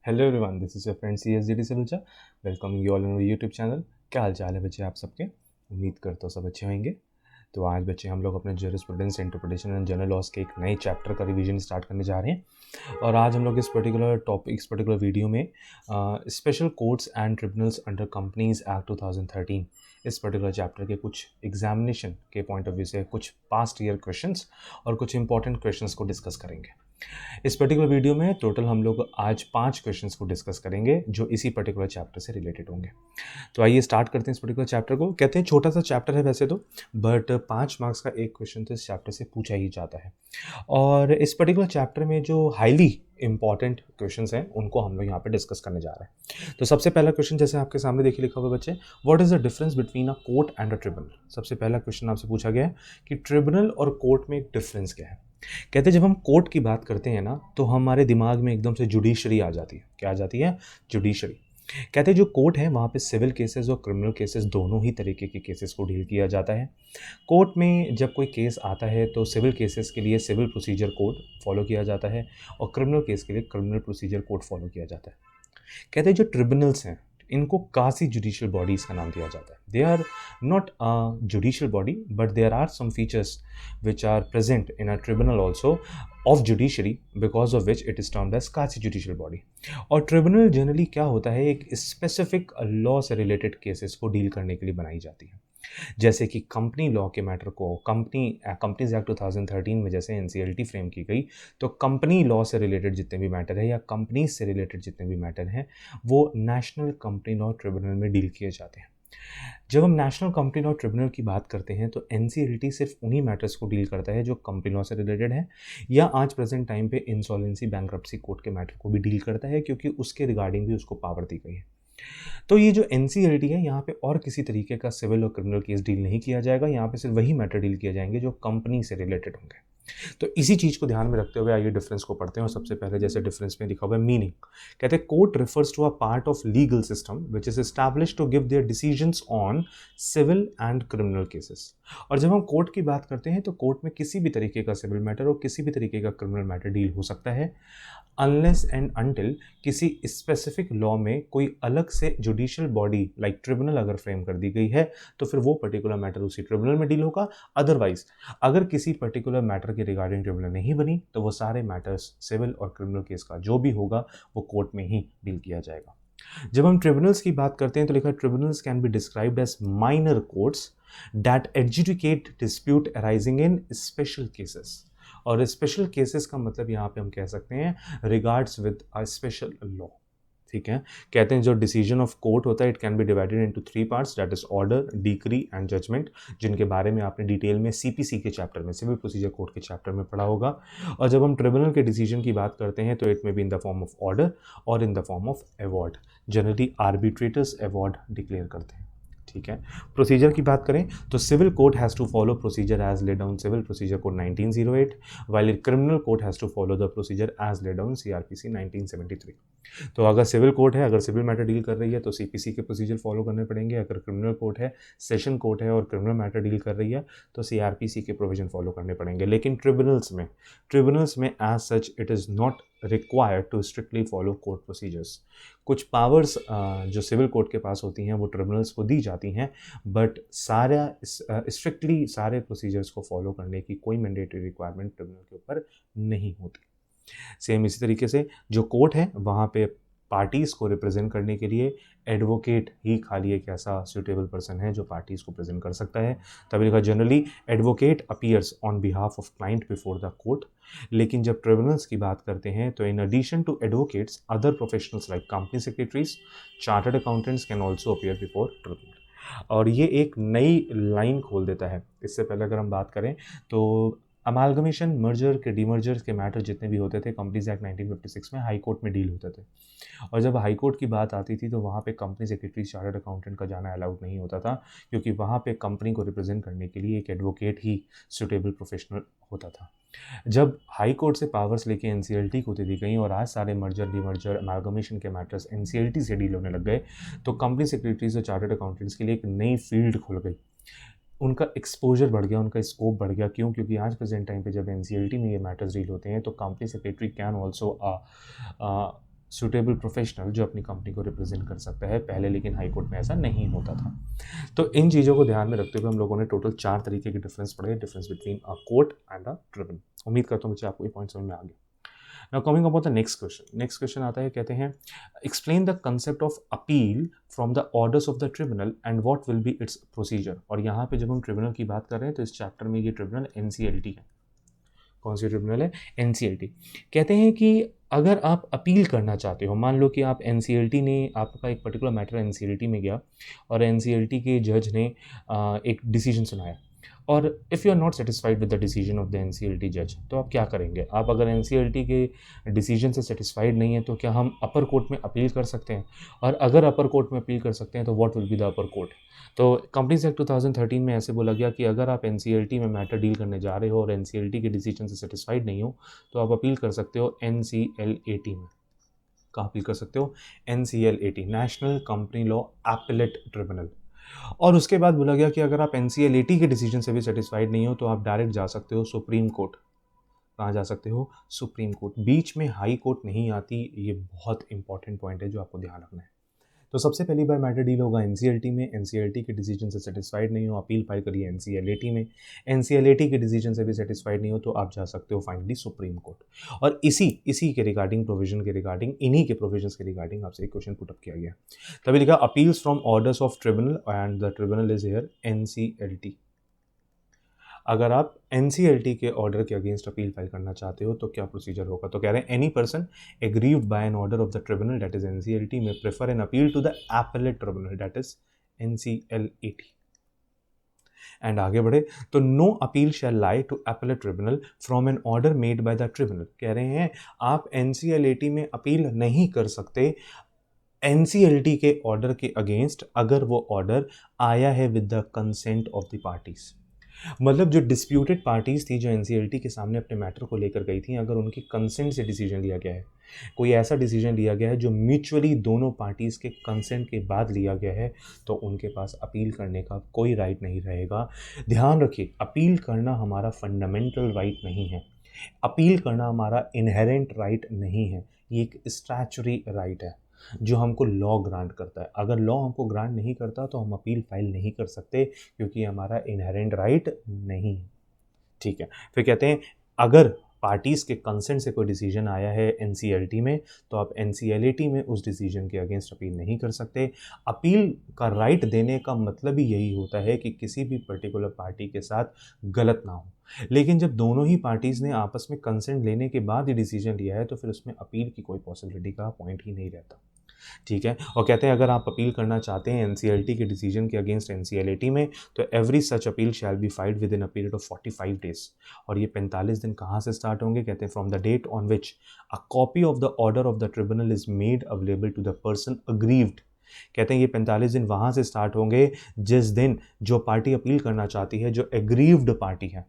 Hello everyone, this is your friend CSGD Salucha. Welcoming you all on YouTube channel. क्या हाल चाल है बच्चे आप सबके? उम्मीद करता हूँ सब अच्छे होंगे। तो आज बच्चे हम लोग अपने jurisprudence, interpretation and general laws के एक नए चैप्टर का रिवीजन स्टार्ट करने जा रहे हैं। और आज हम लोग इस पर्टिकुलर वीडियो में special courts and tribunals under companies act 2013 इस पर्टिकुलर चैप्टर के कुछ एग्जामिनेशन के पॉइंट ऑफ व्यू से कुछ पास्ट ईयर क्वेश्चंस और कुछ इंपॉर्टेंट क्वेश्चंस को डिस्कस करेंगे। इस पर्टिकुलर वीडियो में टोटल हम लोग आज 5 क्वेश्चंस को डिस्कस करेंगे जो इसी पर्टिकुलर चैप्टर से रिलेटेड होंगे। तो आइए स्टार्ट करते हैं इस पर्टिकुलर चैप्टर को। कहते हैं छोटा सा चैप्टर है वैसे तो, बट 5 मार्क्स का एक क्वेश्चन तो इस चैप्टर से पूछा ही जाता है। और इस पर्टिकुलर चैप्टर में जो हाईली इंपॉर्टेंट क्वेश्चंस हैं उनको हम लोग यहाँ पे डिस्कस करने जा रहे हैं। तो सबसे पहला क्वेश्चन जैसे आपके सामने देखिए लिखा हुआ बच्चे, what is the difference between a court and a tribunal. सबसे पहला क्वेश्चन आपसे पूछा गया है कि ट्रिब्यूनल और कोर्ट में एक डिफरेंस क्या है। कहते हैं जब हम कोर्ट की बात करते हैं ना तो हमारे दिमाग में एकदम से जुडिशरी आ जाती है। क्या आ जाती है? जुडिशरी। कहते हैं जो कोर्ट है वहाँ पे सिविल केसेस और क्रिमिनल केसेस दोनों ही तरीके के केसेस को डील किया जाता है। कोर्ट में जब कोई केस आता है तो सिविल केसेस के लिए सिविल प्रोसीजर कोड फॉलो किया जाता है और क्रिमिनल केस के लिए क्रिमिनल प्रोसीजर कोड फॉलो किया जाता है। कहते हैं जो ट्रिब्यूनल्स हैं इनको कासी जुडिशियल बॉडीज़ का नाम दिया जाता है। They are not a judicial body but there are some features which are present in a tribunal also of judiciary because of which it is termed as quasi judicial body. और tribunal generally क्या होता है, एक specific law से related cases को deal करने के लिए बनाई जाती है। जैसे कि कंपनी लॉ के मैटर को कंपनीज एक्ट 2013 में जैसे एनसीएलटी फ्रेम की गई, तो कंपनी लॉ से रिलेटेड जितने भी मैटर है या कंपनीज से रिलेटेड जितने भी मैटर हैं वो नेशनल कंपनी लॉ ट्रिब्यूनल में डील किए जाते हैं। जब हम नेशनल कंपनी लॉ ट्रिब्यूनल की बात करते हैं तो एनसीएलटी सिर्फ उन्हीं मैटर्स को डील करता है जो कंपनी लॉ से रिलेटेड है, या आज प्रेजेंट टाइम पे इंसॉल्वेंसी बैंक्रप्सी कोर्ट के मैटर को भी डील करता है क्योंकि उसके रिगार्डिंग भी उसको पावर दी गई है। तो ये जो एनसीएलटी है यहाँ पे और किसी तरीके का सिविल और क्रिमिनल केस डील नहीं किया जाएगा, यहाँ पे सिर्फ वही मैटर डील किए जाएंगे जो कंपनी से रिलेटेड होंगे। तो इसी चीज़ को ध्यान में रखते हुए आइए डिफरेंस को पढ़ते हैं। और सबसे पहले जैसे डिफरेंस में लिखा हुआ है मीनिंग, कहते हैं court refers to a part of legal system which is established to give their decisions on civil and criminal cases. और जब हम कोर्ट की बात करते हैं तो कोर्ट में किसी भी तरीके का सिविल मैटर और किसी भी तरीके का क्रिमिनल मैटर डील हो सकता है अनलेस एंड अनटिल किसी स्पेसिफिक लॉ में कोई अलग से जुडिशियल बॉडी लाइक ट्रिब्यूनल अगर फ्रेम कर दी गई है तो फिर वो पर्टिकुलर मैटर उसी ट्रिब्यूनल में डील होगा। अदरवाइज अगर किसी पर्टिकुलर मैटर के रिगार्डिंग ट्रिब्यूनल नहीं बनी तो वो सारे मैटर्स सिविल और क्रिमिनल केस का जो भी होगा वो कोर्ट में ही डील किया जाएगा। जब हम ट्रिब्यूनल्स की बात करते हैं तो लिखा tribunals can be described as minor courts that adjudicate dispute arising in special cases. और स्पेशल केसेस का मतलब यहाँ पे हम कह सकते हैं regards with a special law. ठीक है, कहते हैं जो डिसीजन ऑफ कोर्ट होता है it can be divided into 3 parts, that is order, decree and judgment, जिनके बारे में आपने डिटेल में सीपीसी के चैप्टर में, सिविल प्रोसीजर कोड के चैप्टर में पढ़ा होगा। और जब हम ट्रिब्यूनल के डिसीजन की बात करते हैं तो it may be in the form of order और in the form of award. Generally arbitrators award declare करते हैं। ठीक है, प्रोसीजर की बात करें तो civil court has to follow procedure as laid down civil procedure code 1908, while criminal court has to follow the procedure as laid down CrPC 1973। तो अगर सिविल कोर्ट है, अगर सिविल मैटर डील कर रही है तो सीपीसी के प्रोसीजर फॉलो करने पड़ेंगे। अगर क्रिमिनल कोर्ट है, सेशन कोर्ट है और क्रिमिनल मैटर डील कर रही है तो सीआरपीसी के प्रोविजन फॉलो करने पड़ेंगे। लेकिन ट्रिब्यूनल्स में as such it is not required to strictly follow court procedures. कुछ पावर्स जो सिविल कोर्ट के पास होती हैं वो ट्रिब्यूनल्स को दी जाती हैं, बट सारा स्ट्रिक्टली सारे प्रोसीजर्स को फॉलो करने की कोई मैंडेटरी रिक्वायरमेंट ट्रिब्यूनल के ऊपर नहीं होती। सेम इसी तरीके से जो कोर्ट है वहाँ पे पार्टीज़ को रिप्रेजेंट करने के लिए एडवोकेट ही खाली एक ऐसा सुटेबल पर्सन है जो पार्टीज़ को प्रेजेंट कर सकता है। तभी लिखा generally advocate appears on behalf of client before the court. लेकिन जब ट्रिब्यूनल्स की बात करते हैं तो in addition to advocates other professionals like company secretaries, chartered accountants can also appear before tribunal. और ये एक नई लाइन खोल देता है। इससे पहले अगर हम बात करें तो अमालगमेशन, मर्जर के डीमर्जर्स के मैटर जितने भी होते थे कंपनीज एक्ट 1956 में हाई कोर्ट में डील होते थे। और जब हाई कोर्ट की बात आती थी तो वहाँ पे कंपनी सेक्रेटरी, चार्टर्ड अकाउंटेंट का जाना अलाउड नहीं होता था क्योंकि वहाँ पे कंपनी को रिप्रेजेंट करने के लिए एक एडवोकेट ही सुटेबल प्रोफेशनल होता था। जब हाई कोर्ट से पावर्स लेके एनसीएलटी को दे दी गई और आज सारे मर्जर, डीमर्जर, अमालगमेशन के मैटर्स एनसीएलटी से डील होने लग गए तो कंपनी सेक्रेटरीज और चार्टर्ड अकाउंटेंट्स के लिए एक नई फील्ड खुल गई। उनका एक्सपोजर बढ़ गया, उनका स्कोप बढ़ गया। क्यों? क्योंकि आज प्रेजेंट टाइम पे जब एनसीएलटी में ये मैटर्स डील होते हैं तो company secretary can also suitable professional जो अपनी कंपनी को रिप्रेजेंट कर सकता है पहले, लेकिन हाई कोर्ट में ऐसा नहीं होता था। तो इन चीज़ों को ध्यान में रखते हुए हम लोगों ने टोटल 4 तरीके के डिफरेंस पढ़े, difference between a court and a tribunal. उम्मीद करता हूँ मुझे आपको ये पॉइंट समझ में आ गया। Now coming about the next question. Next question आता है, कहते हैं explain the concept of appeal from the orders of the tribunal and what will be it's procedure. और यहाँ पे जब हम ट्रिब्यूनल की बात कर रहे हैं तो इस चैप्टर में ये ट्रिब्यूनल एनसीएलटी है। कौन सी ट्रिब्यूनल है? एनसीएलटी। कहते हैं कि अगर आप अपील करना चाहते हो, मान लो कि आप एनसीएलटी ने, आपका एक पर्टिकुलर मैटर एनसीएलटी में गया और एनसीएलटी के जज ने एक डिसीजन सुनाया, और if you are not satisfied with the decision of the NCLT जज, तो आप क्या करेंगे? आप अगर एनसीएलटी के डिसीजन से सेटिस्फाइड नहीं है तो क्या हम अपर कोर्ट में अपील कर सकते हैं? और अगर अपर कोर्ट में अपील कर सकते हैं तो what will be the upper court? तो कंपनीज एक्ट 2013 में ऐसे बोला गया कि अगर आप एनसीएलटी में मैटर डील करने जा रहे हो और एनसीएलटी के डिसीजन से सेटिस्फाइड नहीं हो तो आप अपील कर सकते हो एनसीएलएटी में। कहाँ अपील कर सकते हो? NCLAT, national company law appellate tribunal. और उसके बाद बोला गया कि अगर आप एनसीएलएटी के डिसीजन से भी सेटिस्फाइड नहीं हो तो आप डायरेक्ट जा सकते हो सुप्रीम कोर्ट। कहाँ जा सकते हो? Supreme court. बीच में हाई कोर्ट नहीं आती, ये बहुत इंपॉर्टेंट पॉइंट है जो आपको ध्यान रखना है। तो सबसे पहली बार मैटर डील होगा एनसीएलटी में, एनसीएलटी के डिसीजन से सेटिस्फाइड नहीं हो, अपील फाइल करिए एनसीएलएटी में, एनसीएलएटी के डिसीजन से भी सेटिस्फाइड नहीं हो तो आप जा सकते हो फाइनली सुप्रीम कोर्ट। और इसी के रिगार्डिंग, प्रोविजन के रिगार्डिंग, इन्हीं के प्रोविजंस के रिगार्डिंग आपसे एक क्वेश्चन पुट अप किया गया। तभी लिखा appeals from orders of tribunal and the tribunal is here NCLT. अगर आप एनसीएलटी के ऑर्डर के अगेंस्ट अपील फाइल करना चाहते हो तो क्या प्रोसीजर होगा? तो कह रहे हैं any person aggrieved by an order of the tribunal that is NCLT may prefer an appeal to the appellate tribunal that is NCLAT. And आगे बढ़े तो no appeal shall lie to appellate tribunal from an order made by the tribunal. कह रहे हैं आप NCLAT में appeal नहीं कर सकते एनसीएलटी के ऑर्डर के अगेंस्ट अगर वो ऑर्डर आया है with the consent of the parties. मतलब जो डिस्प्यूटेड पार्टीज थी जो एनसीएलटी के सामने अपने मैटर को लेकर गई थी, अगर उनकी कंसेंट से डिसीजन लिया गया है, कोई ऐसा डिसीजन लिया गया है जो म्यूचुअली दोनों पार्टीज के कंसेंट के बाद लिया गया है, तो उनके पास अपील करने का कोई राइट नहीं रहेगा। ध्यान रखिए, अपील करना हमारा फंडामेंटल राइट नहीं है, अपील करना हमारा इनहेरेंट राइट नहीं है, ये एक स्टैचुरी राइट है जो हमको लॉ ग्रांट करता है। अगर लॉ हमको ग्रांट नहीं करता तो हम अपील फाइल नहीं कर सकते क्योंकि हमारा इनहेरेंट राइट नहीं है। ठीक है, फिर कहते हैं अगर पार्टीज़ के कंसेंट से कोई डिसीजन आया है एनसीएलटी में तो आप एनसीएलएटी में उस डिसीजन के अगेंस्ट अपील नहीं कर सकते। अपील का राइट देने का मतलब ही यही होता है कि किसी भी पर्टिकुलर पार्टी के साथ गलत ना हो। लेकिन जब दोनों ही पार्टीज़ ने आपस में कंसेंट लेने के बाद ही डिसीजन लिया है तो फिर उसमें अपील की कोई पॉसिबिलिटी का पॉइंट ही नहीं रहता। ठीक है, और कहते हैं अगर आप अपील करना चाहते हैं एनसीएलटी के डिसीजन के अगेंस्ट एनसीएलएटी में तो every such appeal shall be filed with in a period of 45 days. और ये 45 दिन कहाँ से स्टार्ट होंगे? कहते हैं from the date on which a copy of the order of the tribunal is made available to the person aggrieved. कहते हैं ये 45 दिन वहाँ से स्टार्ट होंगे जिस दिन जो पार्टी अपील करना चाहती है, जो एग्रीव्ड पार्टी है,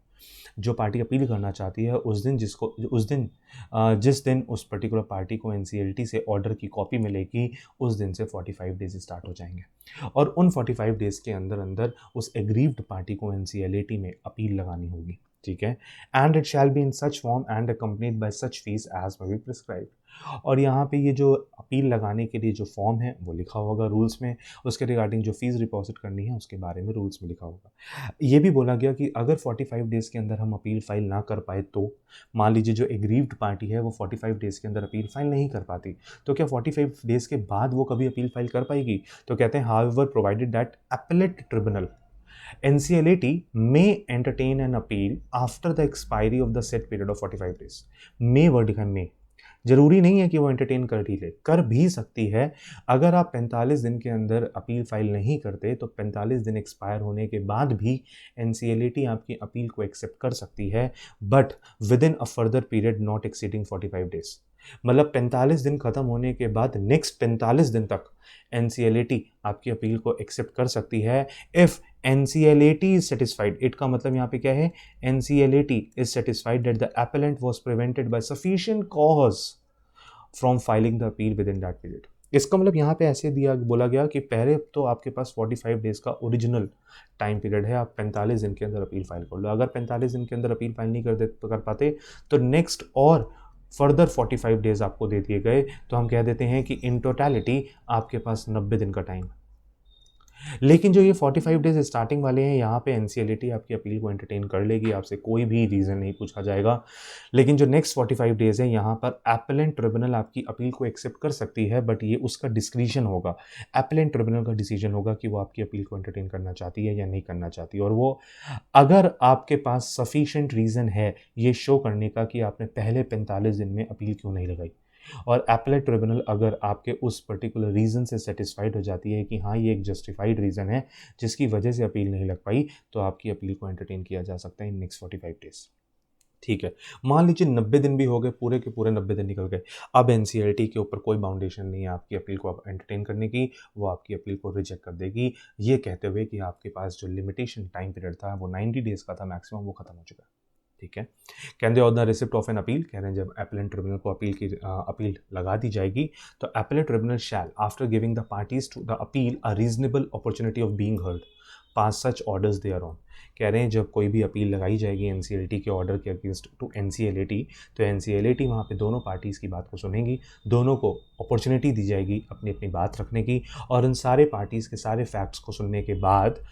जो पार्टी अपील करना चाहती है, उस दिन जिस दिन उस पर्टिकुलर पार्टी को एनसीएलटी से ऑर्डर की कॉपी मिलेगी उस दिन से 45 डेज स्टार्ट हो जाएंगे। और उन 45 डेज के अंदर अंदर उस एग्रीव्ड पार्टी को एनसीएलटी में अपील लगानी होगी। ठीक है, and it shall be in such form and accompanied by such fees as may be prescribed. और यहाँ पे ये जो अपील लगाने के लिए जो फॉर्म है वो लिखा होगा रूल्स में, उसके रिगार्डिंग जो फीस डिपॉजिट करनी है उसके बारे में रूल्स में लिखा होगा। ये भी बोला गया कि अगर 45 डेज़ के अंदर हम अपील फाइल ना कर पाए तो मान लीजिए जो एग्रीव्ड पार्टी है वो 45 डेज़ के अंदर अपील फाइल नहीं कर पाती तो क्या 45 डेज़ के बाद वो कभी अपील फाइल कर पाएगी? तो कहते हैं however provided that appellate tribunal NCLAT may entertain an appeal after the expiry of the set period of 45 days. May word लिखा है, may, जरूरी नहीं है कि वो एंटरटेन कर ही ले, कर भी सकती है। अगर आप 45 दिन के अंदर अपील फाइल नहीं करते तो 45 दिन एक्सपायर होने के बाद भी NCLAT आपकी अपील को एक्सेप्ट कर सकती है, but with in a further period not exceeding 45 days. मतलब 45 दिन खत्म होने के बाद नेक्स्ट 45 दिन तक NCLAT आपकी अपील को एक्सेप्ट कर सकती है if NCLAT is satisfied। It का मतलब यहाँ पे क्या है? NCLAT is satisfied that the appellant was prevented by sufficient cause from filing the appeal within that period। इसका मतलब यहाँ पे ऐसे बोला गया कि पहले तो आपके पास 45 डेज का ओरिजिनल टाइम पीरियड है, आप 45 दिन के अंदर अपील फाइल कर लो। अगर 45 दिन के अंदर अपील फाइल नहीं कर पाते तो नेक्स्ट और फर्दर 45 डेज आपको दे दिए गए, तो हम कह देते हैं कि इन टोटलिटी आपके पास 90 दिन का टाइम है। लेकिन जो ये 45 डेज स्टार्टिंग वाले हैं, यहाँ पे एनसीएलटी आपकी अपील को एंटरटेन कर लेगी, आपसे कोई भी रीज़न नहीं पूछा जाएगा। लेकिन जो नेक्स्ट 45 डेज है, यहाँ पर एपेलेंट ट्रिब्यूनल आपकी अपील को एक्सेप्ट कर सकती है, बट ये उसका डिस्क्रिशन होगा। एपेलेंट ट्रिब्यूनल का डिसीजन होगा कि वो आपकी अपील को एंटरटेन करना चाहती है या नहीं करना चाहती, और वो अगर आपके पास सफिशिएंट रीज़न है ये शो करने का कि आपने पहले 45 दिन में अपील क्यों नहीं लगाई, और एपेलेट ट्रिब्यूनल अगर आपके उस पर्टिकुलर रीज़न से सेटिस्फाइड हो जाती है कि हाँ ये एक जस्टिफाइड रीज़न है जिसकी वजह से अपील नहीं लग पाई, तो आपकी अपील को एंटरटेन किया जा सकता है इन नेक्स्ट 45 डेज। ठीक है, मान लीजिए 90 दिन भी हो गए, पूरे के पूरे 90 दिन निकल गए, अब एनसीएलटी के ऊपर कोई बाउंडेशन नहीं है आपकी अपील को एंटरटेन करने की, वो आपकी अपील को रिजेक्ट कर देगी, ये कहते हुए कि आपके पास जो लिमिटेशन टाइम पीरियड था वो 90 डेज का था मैक्सिमम, वो खत्म हो चुका है। ठीक है, कहते on the receipt of an appeal, कह रहे हैं जब एपेलेंट ट्रिब्यूनल को अपील लगा दी जाएगी, तो appellate tribunal shall after giving the parties to the appeal a reasonable opportunity of being heard pass such orders thereon. कह रहे हैं जब कोई भी अपील लगाई जाएगी एनसीएलटी के ऑर्डर के अगेंस्ट टू एनसीएलटी, तो एनसीएलटी वहाँ पे दोनों पार्टीज़ की बात को सुनेगी, दोनों को अपॉर्चुनिटी दी जाएगी अपनी अपनी बात रखने की, और उन सारे पार्टीज़ के सारे फैक्ट्स को सुनने के बाद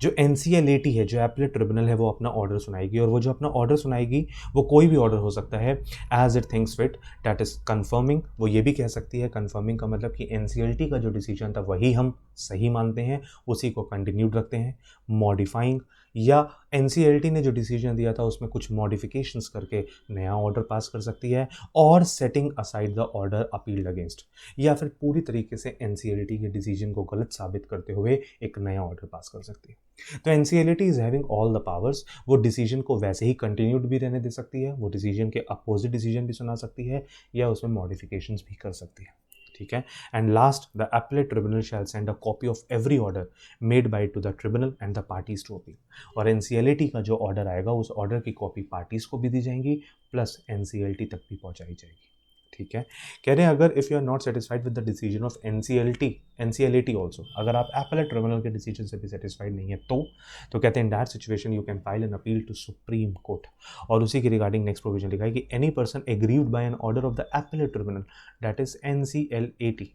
जो एनसीएलटी है, जो एपेलेट ट्रिब्यूनल है, वो अपना ऑर्डर सुनाएगी, और वो जो अपना ऑर्डर सुनाएगी वो कोई भी ऑर्डर हो सकता है, as it thinks fit, that is confirming. वो ये भी कह सकती है, कन्फर्मिंग का मतलब कि एनसीएलटी का जो डिसीजन था वही हम सही मानते हैं, उसी को कंटिन्यूड रखते हैं। मॉडिफाइंग, या एनसीएलटी ने जो डिसीजन दिया था उसमें कुछ मॉडिफिकेशंस करके नया ऑर्डर पास कर सकती है, और setting aside the order appealed against, या फिर पूरी तरीके से एनसीएलटी के डिसीजन को गलत साबित करते हुए एक नया ऑर्डर पास कर सकती है। तो NCLT is having all the powers, वो डिसीजन को वैसे ही कंटिन्यूड भी रहने दे सकती है, वो डिसीजन के अपोजिट डिसीजन भी सुना सकती है, या उसमें मॉडिफिकेशंस भी कर सकती है। ठीक है, and last, the appellate tribunal shall send a copy of every order made by to the tribunal and the parties to appeal. और एनसीएलटी का जो ऑर्डर आएगा उस ऑर्डर की कॉपी पार्टीज को भी दी जाएंगी, प्लस एनसीएलटी तक भी पहुंचाई जाएगी। ठीक है, कह रहे हैं अगर if you are not satisfied with the decision of NCLT also, अगर आप एपेलेट ट्रिब्यूनल के डिसीजन से भी सेटिस्फाइड नहीं है, तो कहते हैं in that situation you can file an appeal to supreme court. और उसी के रिगार्डिंग नेक्स्ट प्रोविजन लिखा है कि any person aggrieved by an order of the appellate tribunal, that is NCLT,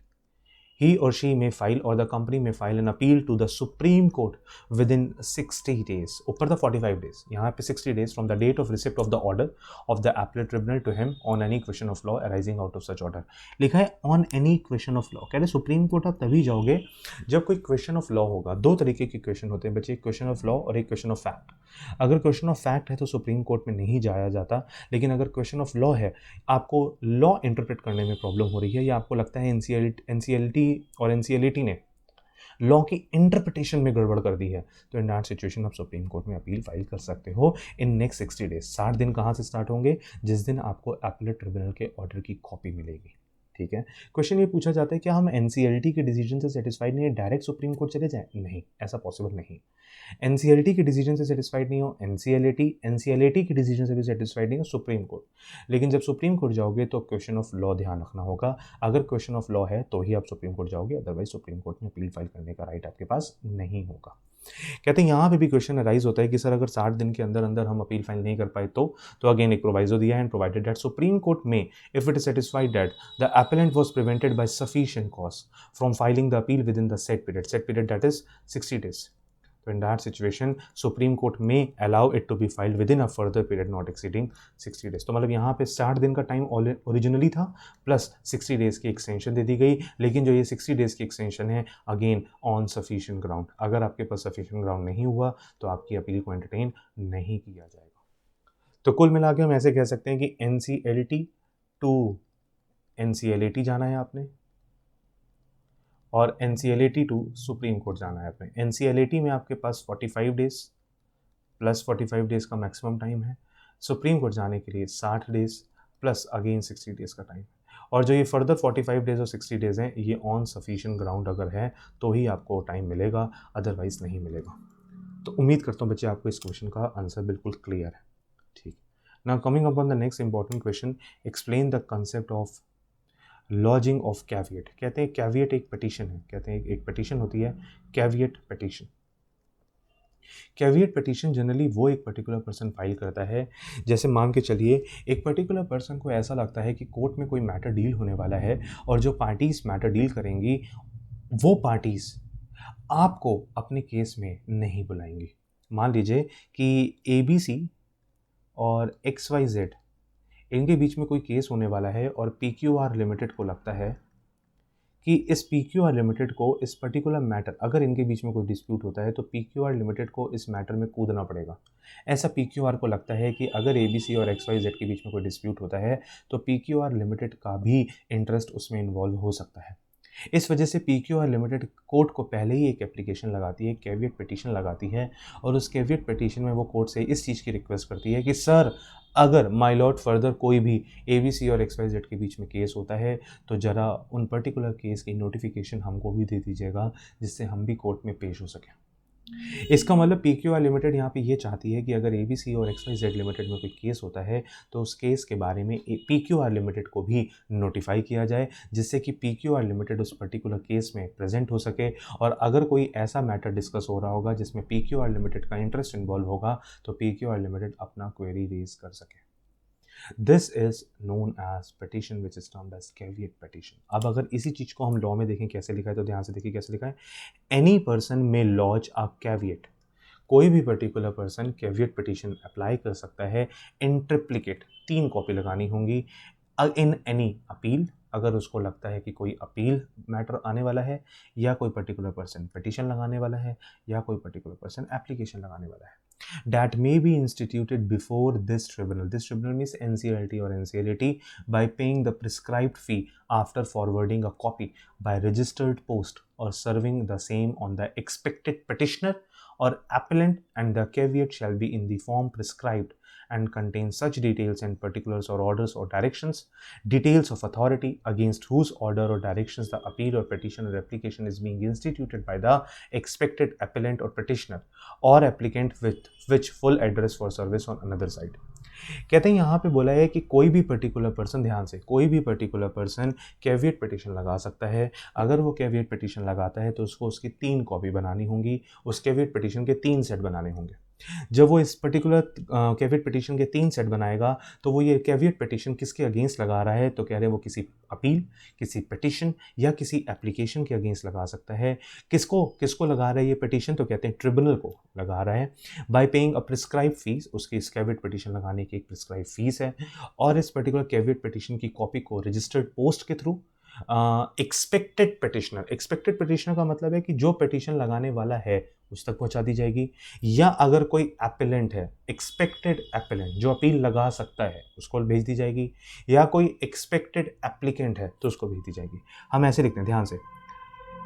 he or she may file or the company may file an appeal to the Supreme Court within 60 days, ऊपर the 45 days, यहाँ पे 60 days from the date of receipt of the order of the appellate tribunal to him on any question of law arising out of such order। लिखा है on any question of law, कह रहे supreme court आप तभी जाओगे जब कोई question of law होगा। दो तरीके के क्वेश्चन होते हैं बच्चे, एक क्वेश्चन ऑफ लॉ और एक क्वेश्चन ऑफ फैक्ट। अगर क्वेश्चन ऑफ फैक्ट है तो सुप्रीम कोर्ट में नहीं जाया जाता, लेकिन अगर क्वेश्चन ऑफ लॉ है, आपको लॉ इंटरप्रेट करने में प्रॉब्लम हो रही है, या आपको लगता है एनसीएलटी और एनसीएलटी ने लॉ की इंटरप्रिटेशन में गड़बड़ कर दी है, तो इन दैट सिचुएशन आप सुप्रीम कोर्ट में अपील फाइल कर सकते हो इन नेक्स्ट 60 डेज। 60 दिन कहाँ से स्टार्ट होंगे? जिस दिन आपको एपेलेट ट्रिब्यूनल के ऑर्डर की कॉपी मिलेगी। ठीक है, क्वेश्चन ये पूछा जाता है क्या हम एनसीएलटी के डिसीजन से सेटिस्फाइड नहीं है डायरेक्ट सुप्रीम कोर्ट चले जाएं? नहीं, ऐसा पॉसिबल नहीं। एनसीएलटी के डिसीजन से सेटिस्फाइड नहीं हो, एनसीएलटी के डिसीजन से भी सेटिस्फाइड नहीं हो, सुप्रीम कोर्ट। लेकिन जब सुप्रीम कोर्ट जाओगे तो क्वेश्चन ऑफ लॉ ध्यान रखना होगा, अगर क्वेश्चन ऑफ लॉ है तो ही आप सुप्रीम कोर्ट जाओगे, अदरवाइज सुप्रीम कोर्ट में अपील फाइल करने का राइट आपके पास नहीं होगा। कहते हैं यहाँ पे भी क्वेश्चन अराइज होता है कि सर अगर 60 दिन के अंदर अंदर हम अपील फाइल नहीं कर पाए तो अगेन एक प्रोवाइजो दिया है, and provided that Supreme Court may if it is satisfied that the appellant was prevented by sufficient cause from filing the appeal within the said period that is 60 days. तो in that situation Supreme Court may allow it to be filed within a further period not exceeding 60 days। तो मतलब यहाँ पे 60 दिन का time originally था, plus 60 days की extension दे दी गई, लेकिन जो ये 60 डेज की एक्सटेंशन है अगेन ऑन सफिशिएंट ग्राउंड। अगर आपके पास सफिशिएंट ग्राउंड नहीं हुआ तो आपकी अपील को एंटरटेन नहीं किया जाएगा। तो कुल मिला के हम ऐसे कह सकते हैं कि एनसीएलटी टू एनसीएलटी जाना है आपने, और एनसीएलटी टू सुप्रीम कोर्ट जाना है आपने। एनसीएलटी में आपके पास 45 डेज प्लस 45 डेज का मैक्सिमम टाइम है, सुप्रीम कोर्ट जाने के लिए 60 डेज प्लस अगेन 60 डेज का टाइम है। और जो ये फर्दर 45 डेज और 60 डेज हैं ये ऑन सफिशिएंट ग्राउंड अगर है तो ही आपको टाइम मिलेगा, अदरवाइज नहीं मिलेगा। तो उम्मीद करता हूँ बच्चे आपको इस क्वेश्चन का आंसर बिल्कुल क्लियर है। ठीक, now coming upon the next important question, explain the concept of lodging of caveat. कहते हैं कैविएट एक पिटीशन है, कहते हैं एक पिटीशन होती है caveat petition. Caveat petition generally वो एक पर्टिकुलर पर्सन फाइल करता है, जैसे मान के चलिए एक पर्टिकुलर पर्सन को ऐसा लगता है कि कोर्ट में कोई मैटर डील होने वाला है और जो पार्टीज मैटर डील करेंगी वो पार्टीज आपको अपने केस में नहीं बुलाएंगी। मान लीजिए कि ABC और XYZ इनके बीच में कोई केस होने वाला है और PQR लिमिटेड को लगता है कि इस PQR लिमिटेड को इस पर्टिकुलर मैटर, अगर इनके बीच में कोई डिस्प्यूट होता है तो PQR लिमिटेड को इस मैटर में कूदना पड़ेगा। ऐसा PQR को लगता है कि अगर ABC और XYZ के बीच में कोई डिस्प्यूट होता है तो PQR लिमिटेड का भी इंटरेस्ट उसमें इन्वॉल्व हो सकता है। इस वजह से PQR लिमिटेड कोर्ट को पहले ही एक एप्लीकेशन लगाती है, कैविएट पिटीशन लगाती है, और उस कैविएट पिटीशन में वो कोर्ट से इस चीज़ की रिक्वेस्ट करती है कि सर, अगर माय लॉर्ड फर्दर कोई भी ABC और XYZ के बीच में केस होता है तो ज़रा उन पर्टिकुलर केस की नोटिफिकेशन हमको भी दे दीजिएगा, जिससे हम भी कोर्ट में पेश हो सकें। इसका मतलब PQR लिमिटेड यहाँ पे ये चाहती है कि अगर ABC और XYZ लिमिटेड में कोई केस होता है तो उस केस के बारे में PQR लिमिटेड को भी नोटिफाई किया जाए, जिससे कि PQR लिमिटेड उस पर्टिकुलर केस में प्रेजेंट हो सके, और अगर कोई ऐसा मैटर डिस्कस हो रहा होगा जिसमें PQR लिमिटेड का इंटरेस्ट इन्वॉल्व होगा तो PQR लिमिटेड अपना क्वेरी रेज कर सके। This is known as petition which is termed as caveat petition. अब अगर इसी चीज़ को हम लॉ में देखें कैसे लिखा है, तो ध्यान से देखिए कैसे लिखा है। एनी पर्सन में लॉज अ कैविएट, कोई भी particular person caveat petition apply कर सकता है। इन ट्रिप्लिकेट, 3 कॉपी लगानी होंगी। इन एनी अपील, अगर उसको लगता है कि कोई अपील मैटर आने वाला है, या कोई पर्टिकुलर पर्सन पिटीशन लगाने वाला है, या कोई पर्टिकुलर पर्सन एप्लीकेशन लगाने वाला है, that may be instituted before this tribunal. This tribunal means NCLT or NCLAT, by paying the prescribed fee after forwarding a copy by registered post or serving the same on the expected petitioner or appellant, and the caveat shall be in the form prescribed and contain such details and particulars or orders or directions, details of authority against whose order or directions the appeal or petition or application is being instituted by the expected appellant or petitioner or applicant with which full address for service on another side. कहते हैं यहाँ पे बोला है कि कोई भी particular person, ध्यान से, कोई भी पर्टिकुलर पर्सन कैविएट पिटीशन लगा सकता है। अगर वो कैविएट पिटीशन लगाता है तो उसको उसकी 3 कॉपी बनानी होंगी, उस कैविएट पिटीशन के 3 सेट बनाने होंगे। जब वो इस पर्टिकुलर कैविएट पिटीशन के 3 सेट बनाएगा तो वो ये कैविएट पिटीशन किसके अगेंस्ट लगा रहा है, तो कह रहे हैं वो किसी अपील, किसी पिटीशन या किसी एप्लीकेशन के अगेंस्ट लगा सकता है। किसको किसको लगा रहा है ये पिटीशन, तो कहते हैं ट्रिब्यूनल को लगा रहा है। बाय पेइंग अ प्रिस्क्राइब फीस, उसकी इस कैविएट पिटीशन लगाने की एक प्रिस्क्राइब फीस है, और इस पर्टिकुलर कैविएट पिटीशन की कॉपी को रजिस्टर्ड पोस्ट के थ्रू एक्सपेक्टेड पिटिशनर का मतलब है कि जो पिटीशन लगाने वाला है उस तक पहुंचा दी जाएगी, या अगर कोई एपेलेंट है, एक्सपेक्टेड एपेलेंट जो अपील लगा सकता है, उसको भेज दी जाएगी, या कोई एक्सपेक्टेड एप्लीकेंट है तो उसको भेज दी जाएगी। हम ऐसे लिखते हैं, ध्यान से,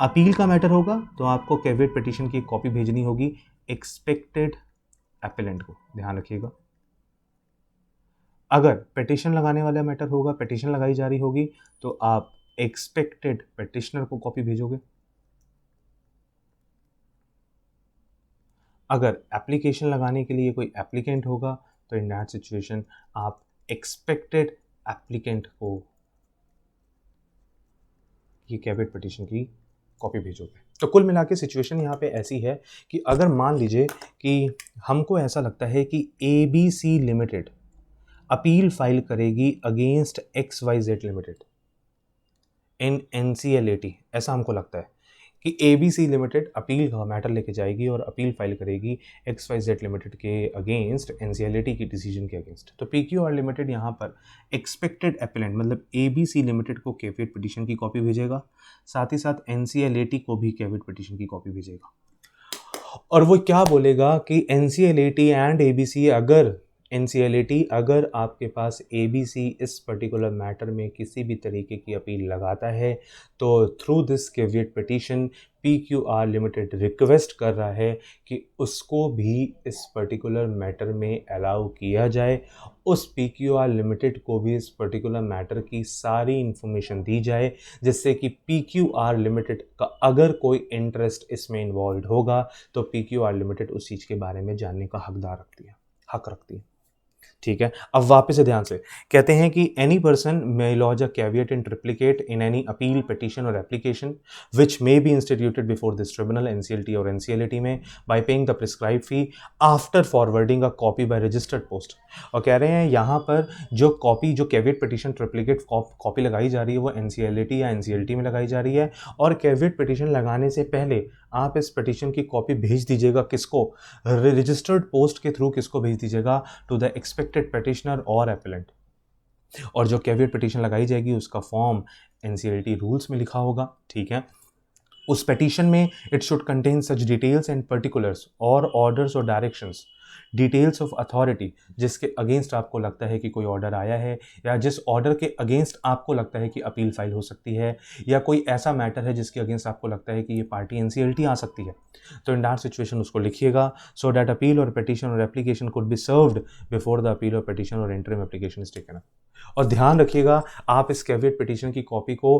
अपील का मैटर होगा तो आपको कैविएट पिटीशन की कॉपी भेजनी होगी एक्सपेक्टेड एपेलेंट को, ध्यान रखिएगा। अगर पिटीशन लगाने वाला मैटर होगा, पिटीशन लगाई जा रही होगी, तो आप एक्सपेक्टेड पिटिशनर को कॉपी भेजोगे। अगर एप्लीकेशन लगाने के लिए कोई एप्लीकेंट होगा तो इन दैट सिचुएशन आप एक्सपेक्टेड एप्लीकेंट को ये कैविएट पिटीशन की कॉपी भेजोगे। तो कुल मिला के सिचुएशन यहाँ पे ऐसी है कि अगर मान लीजिए कि हमको ऐसा लगता है कि ABC लिमिटेड अपील फाइल करेगी अगेंस्ट XYZ लिमिटेड इन NCLAT, ऐसा हमको लगता है कि ABC लिमिटेड अपील का मैटर लेके जाएगी और अपील फाइल करेगी XYZ लिमिटेड के अगेंस्ट NCLAT की डिसीजन के अगेंस्ट। तो PQR लिमिटेड यहाँ पर एक्सपेक्टेड एपेलेंट मतलब ABC लिमिटेड को कैविएट पिटीशन की कॉपी भेजेगा, साथ ही साथ NCLAT को भी कैविएट पिटीशन की कॉपी भेजेगा, और वो क्या बोलेगा कि NCLAT एंड ABC, अगर NCLAT अगर आपके पास ABC इस पर्टिकुलर मैटर में किसी भी तरीके की अपील लगाता है तो through this caveat petition PQR limited request कर रहा है कि उसको भी इस पर्टिकुलर मैटर में अलाउ किया जाए, उस PQR लिमिटेड को भी इस पर्टिकुलर मैटर की सारी इंफॉर्मेशन दी जाए, जिससे कि PQR लिमिटेड का अगर कोई इंटरेस्ट इसमें इन्वॉल्व होगा तो PQR लिमिटेड उस चीज़ के बारे में जानने का हक रखती है। ठीक है, अब वापस से ध्यान से कहते हैं कि any person may lodge a caveat in triplicate in any appeal petition और application which may be instituted before this tribunal NCLT और NCLT may by paying the prescribe fee after forwarding a copy by registered post. और कह रहे हैं यहाँ पर जो caveat petition triplicate copy लगाई जा रही है वो एनसीएलटी या एनसीएलटी में लगाई जा रही है, और कैविएट पिटिशन लगाने से पहले आप इस पिटिशन की कॉपी भेज दीजिएगा किसको, रजिस्टर्ड पोस्ट के थ्रू किसको भेज दीजिएगा, टू द एक्सपेक्टेड पिटिशनर और एपेलेंट। और जो कैविएट पिटिशन लगाई जाएगी उसका फॉर्म एनसीएलटी रूल्स में लिखा होगा, ठीक है। उस पिटिशन में it should contain such details and particulars और ऑर्डर्स और डायरेक्शंस, डिटेल्स ऑफ अथॉरिटी जिसके अगेंस्ट आपको लगता है कि कोई ऑर्डर आया है, या जिस ऑर्डर के अगेंस्ट आपको लगता है कि अपील फाइल हो सकती है, या कोई ऐसा मैटर है जिसके अगेंस्ट आपको लगता है कि ये पार्टी एनसीएलटी आ सकती है, तो इन दैट सिचुएशन उसको लिखिएगा, सो दैट अपील और पिटिशन और application could be served before the appeal और पिटिशन और interim application is taken up. और ध्यान रखिएगा आप इस कैविएट पिटिशन की कॉपी को